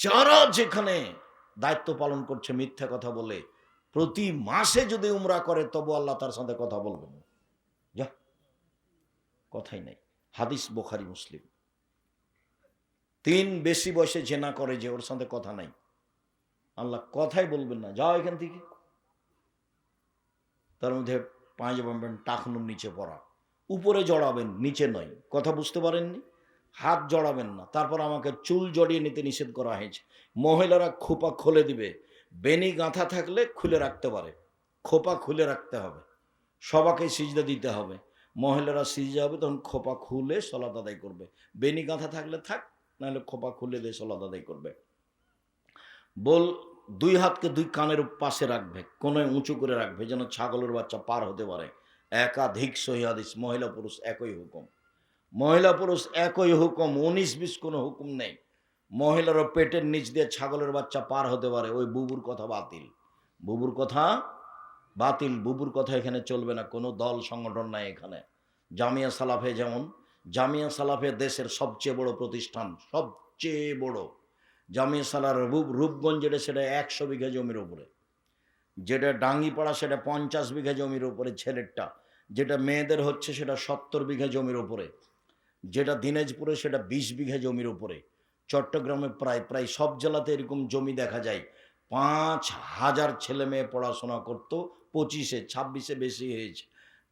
যারা যেখানে দায়িত্ব পালন করছে মিথ্যা কথা বলে, প্রতি মাসে যদি উমরা করে তবু আল্লাহ তার সাথে কথা বলবেন। যা কথাই নাই। হাদিস বুখারী মুসলিম। 3, বেশি বয়সে জেনা করে যে, ওর সাথে কথা নাই, আল্লাহ কথাই বলবেন না, যাও এখান থেকে। তার মধ্যে পায়জামা প্যান্ট টাকনুর নিচে পরা, উপরে জড়াবেন, নিচে নয়। কথা বুঝতে পারেননি? হাত জড়াবেন না। তারপর আমাকে চুল জড়িয়ে নিতে নিষেধ করা হয়েছে। মহিলারা খোপা খুলে দিবে, বেনি গাঁথা থাকলে খুলে রাখতে পারে, খোপা খুলে রাখতে হবে। সবাকে সিজদা দিতে হবে। মহিলারা সিজদা হবে তখন খোপা খুলে সালাত আদায় করবে। বেনি গাঁথা থাকলে থাক, নাহলে খোপা খুলে দিয়ে সালাত আদায় করবে। 2 হাতকে 2 কানের পাশে রাখবে, কোনোয় উঁচু করে রাখবে, যেন ছাগলের বাচ্চা পার হতে পারে। একাধিক সহিহ হাদিস, মহিলা পুরুষ একই হুকুম, মহিলা পুরুষ একই হুকুম, 19-20 কোনো হুকুম নেই। মহিলারও পেটের নিচ দিয়ে ছাগলের বাচ্চা পার হতে পারে। ওই বুবুর কথা বাতিল, বুবুর কথা বাতিল, বুবুর কথা এখানে চলবে না। কোনো দল সংগঠন নাই এখানে। জামিয়া সালাফে, যেমন জামিয়া সালাফে দেশের সবচেয়ে বড় প্রতিষ্ঠান, সবচেয়ে বড় জামিয়া সালার রূপগঞ্জ, যেটা সেটা 100 বিঘা জমির উপরে, যেটা ডাঙ্গিপাড়া সেটা 50 বিঘা জমির উপরে ছেলেরটা, যেটা মেয়েদের হচ্ছে সেটা 70 বিঘা জমির উপরে, যেটা দিনাজপুরে সেটা 20 বিঘা জমির উপরে, চট্টগ্রামে প্রায় সব জেলাতে এরকম জমি দেখা যায়। 5000 ছেলে মেয়ে পড়াশোনা করত, 25-এ 26-এ বেশি হয়েছে।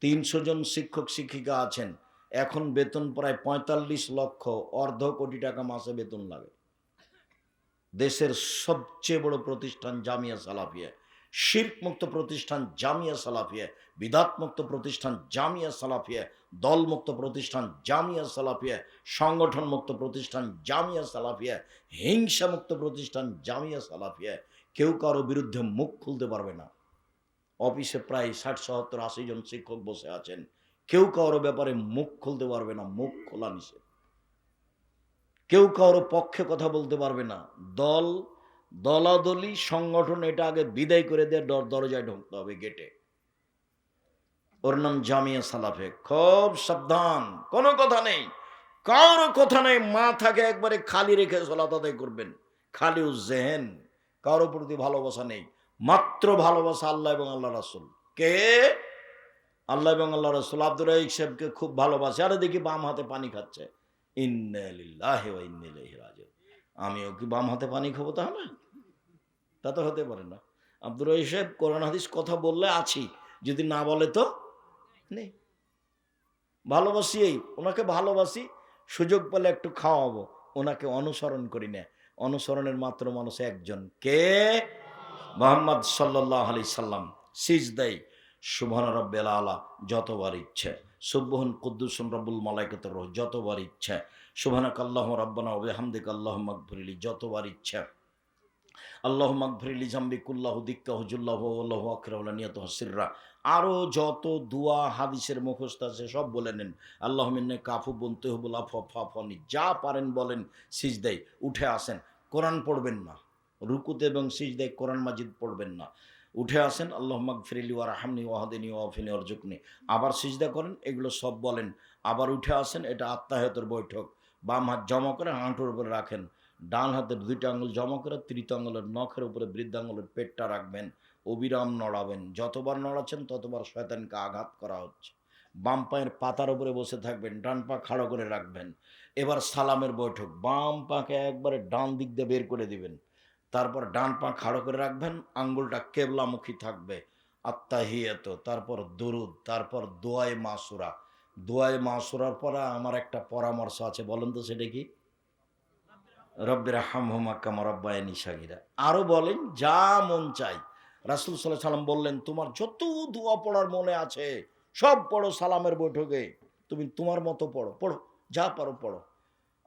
300 জন শিক্ষক শিক্ষিকা আছেন। এখন বেতন প্রায় 45 লক্ষ, অর্ধ কোটি টাকা মাসে বেতন লাগে। দেশের সবচেয়ে বড় প্রতিষ্ঠান জামিয়া সালাফিয়া, শিরক মুক্ত প্রতিষ্ঠান জামিয়া সালাফিয়া, বিদাত মুক্ত প্রতিষ্ঠান জামিয়া সালাফিয়া, দল মুক্ত প্রতিষ্ঠান জামিয়া সালাফিয়া, সংগঠন মুক্ত প্রতিষ্ঠান জামিয়া সালাফিয়া, হিংসা মুক্ত প্রতিষ্ঠান জামিয়া সালাফিয়া। কেউ কারো বিরুদ্ধে মুখ খুলতে পারবে না। অফিসে প্রায় 60, 70, 80 জন শিক্ষক বসে আছেন, কেউ কারো ব্যাপারে মুখ খুলতে পারবে না, মুখ খোলা নিষেধ। কেউ কারো পক্ষে কথা বলতে পারবে না। দলাদলি সংগঠন এটা আগে বিদায় করে দিয়ে দরজায় ঢুকতে হবে, গেটে। ওর নাম জামিয়া সালাফে। খুব সাবধান, কোনো কথা নেই, কারো কথা নেই। মাথাকে একবারে খালি রেখে সালাত আদায় করবেন, খালি জেহেন। কারো প্রতি ভালোবাসা নেই, মাত্র ভালোবাসা আল্লাহ এবং আল্লাহ রাসূল। কে? আল্লাহ এবং আল্লাহ রাসূল। আব্দুর রাহিক সাহেবকে খুব ভালোবাসে। আরে দেখি বাম হাতে পানি খাচ্ছে, ইন্না লিল্লাহি ওয়া ইন্না ইলাইহি রাজিউন। আমিও কি বাম হাতে পানি খাবো? তাহলে তা তো হতে পারে না। আব্দুর রাহিক সাহেব কোরআন হাদিস কথা বললে আছি, যদি না বলে তো নেই। ভালোবাসি, এই ওনাকে ভালোবাসি, সুযোগ পেলে একটু খাওয়াবো, ওনাকে অনুসরণ করি না। অনুসরণের মাত্র মানুষ একজন, কে? মুহাম্মদ সাল্লাল্লাহু আলাইহি সাল্লাম। সিজদাই সুবহান রাব্বিল আলা যতবার ইচ্ছে, সুবহান কুদ্দুসুন রব্বুল মালাইকাতুর রূহ যতবার ইচ্ছে, সুবহানাকাল্লাহুম্মা রাব্বানা ওয়া বিহামদিকা আল্লাহুম্মা আগফিরলি, যতবার ইচ্ছা। আল্লাহুম্মা আগফিরলি জামবি কুল্লাহু দিক্কাহু জুল্লাহু ওয়াল্লাহু আকরাহু লা নিয়াতুহু সিররা। আরও যত দোয়া হাদিসের মুখস্থ আছে সব বলে নেন। আল্লাহুম্মা ইন্নাকা আফুবুন তুহিব্বুল আফওয়া ফা'ফু আননি। যা পারেন বলেন। সিজদায় উঠে আসেন, কোরআন পড়বেন না, রুকুতে এবং সিজদায় কোরআন মাজিদ পড়বেন না। উঠে আসেন, আল্লাহুম্মা আগফিরলি ওয়ারহামনি ওয়াহদিনি ওয়াআফিনি ওয়ারজুকনি। আবার সিজদা করেন, এগুলো সব বলেন। আবার উঠে আসেন, এটা আত্তাহিয়াতুর বৈঠক। বাম হাত জমা করে হাঁটুর উপরে রাখেন, ডান হাতের দুইটা আঙুল জমা করে তৃতীয় আঙুলের নখের উপরে বৃদ্ধাঙ্গুলের পেটটা রাখবেন, অবিরাম নড়াবেন। যতবার নড়াচ্ছেন ততবার শয়তানকে আঘাত করা হচ্ছে। বাম পায়ের পাতার উপরে বসে থাকবেন, ডান পা খাড়া করে রাখবেন। এবার সালামের বৈঠক, বাম পাকে একবারে ডান দিক দিয়ে বের করে দিবেন, তারপর ডান পা খাড়া করে রাখবেন, আঙ্গুলটা কেবলামুখী থাকবে। আত্তাহিয়াত, তারপর দুরুদ, তারপর দোয়ায়ে মাসুরা। দোয়ায়ে মাসুরার পরে আমার একটা পরামর্শ আছে, বলেন তো সেটা কি? রব্বির হামহুমা কামা রাব্বায়ানি সাগীরা। আরও বলেন যা মন চাই। রাসূল সাল্লাল্লাহু আলাইহি সাল্লাম বললেন, তোমার যত দোয়া পড়ার মনে আছে সব পড়ো সালামের বৈঠকে। তুমি তোমার মতো পড়ো, পড়ো, যা পারো পড়ো।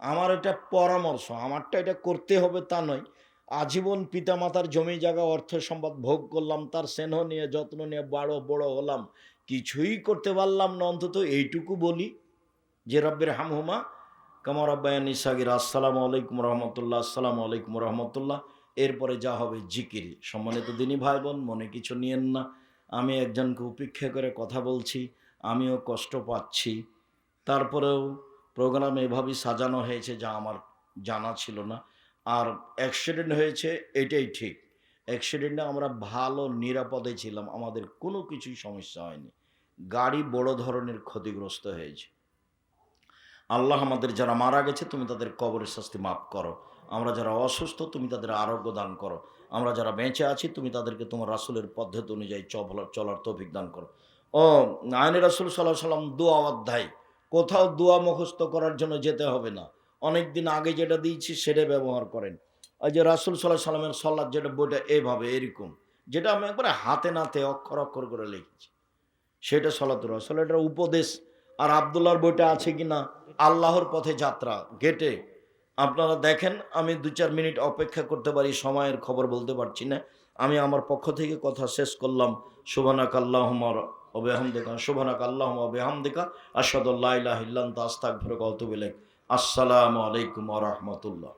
আমার এটা পরামর্শ, আমারটা এটা করতে হবে তা নয়। আজীবন পিতামাতার জমি জায়গা অর্থ সম্পদ ভোগ করলাম, তার স্নেহ নিয়ে যত্ন নিয়ে বড় বড় হলাম, কিছুই করতে পারলাম না, অন্তত এইটুকু বলি যে রব্বির হামহুমা কামা রাব্বায়ানি সাগীরা। আসসালামু আলাইকুম রহমতুল্লাহ, আসসালামু আলাইকুম রহমতুল্লাহ। এরপরে যা হবে জিকির। সম্মানিত দিনী ভাই বোন, মনে কিছু নিয়েন না, আমি একজনকে উপেক্ষা করে কথা বলছি, আমিও কষ্ট পাচ্ছি। তারপরেও প্রোগ্রাম এভাবেই সাজানো হয়েছে যা আমার জানা ছিল না। আর অ্যাক্সিডেন্ট হয়েছে এটাই ঠিক, অ্যাক্সিডেন্টে আমরা ভালো নিরাপদে ছিলাম, আমাদের কোনো কিছুই সমস্যা হয়নি। গাড়ি বড় ধরনের ক্ষতিগ্রস্ত হয়েছে। আল্লাহ আমাদের যারা মারা গেছে তুমি তাদের কবরের শাস্তি মাফ করো। আমরা যারা অসুস্থ তুমি তাদের আরোগ্য দান করো। আমরা যারা বেঁচে আছি তুমি তাদেরকে তোমার রাসূলের পদ্ধতি অনুযায়ী চলার তৌফিক দান করো। ও আইনে রাসূল সাল্লাল্লাহু আলাইহি ওয়াসাল্লাম দোয়া অধ্যায়, কোথাও দোয়া মুখস্থ করার জন্য যেতে হবে না। অনেক দিন আগে যেটা দিয়েছি সেটা ব্যবহার করেন। ওই যে রাসূল সাল্লাল্লাহু আলাইহি ওয়াসাল্লামের সালাত যেটা বইটা এভাবে এরকম, যেটা আমি একবারে হাতে নাতে অক্ষর অক্ষর করে লিখেছি, সেটা সালাতুর রাসূল, এটার উপদেশ। আর আব্দুল্লাহর বইটা আছে কিনা, আল্লাহর পথে যাত্রা, গেটে আপনারা দেখেন। আমি 2-4 মিনিট অপেক্ষা করতে পারি, সময়ের খবর বলতে পারছি না। আমি আমার পক্ষ থেকে কথা শেষ করলাম। সুবহানাকাল্লাহুম্মা ওয়া বিহামদিকা, সুবহানাকাল্লাহুম্মা ওয়া বিহামদিকা, আশহাদু আল্লা ইলাহা ইল্লা আনতা আস্তাগফিরুকা ওয়া আতুবু ইলাইক। আসসালামু আলাইকুম ওয়া রাহমাতুল্লাহ।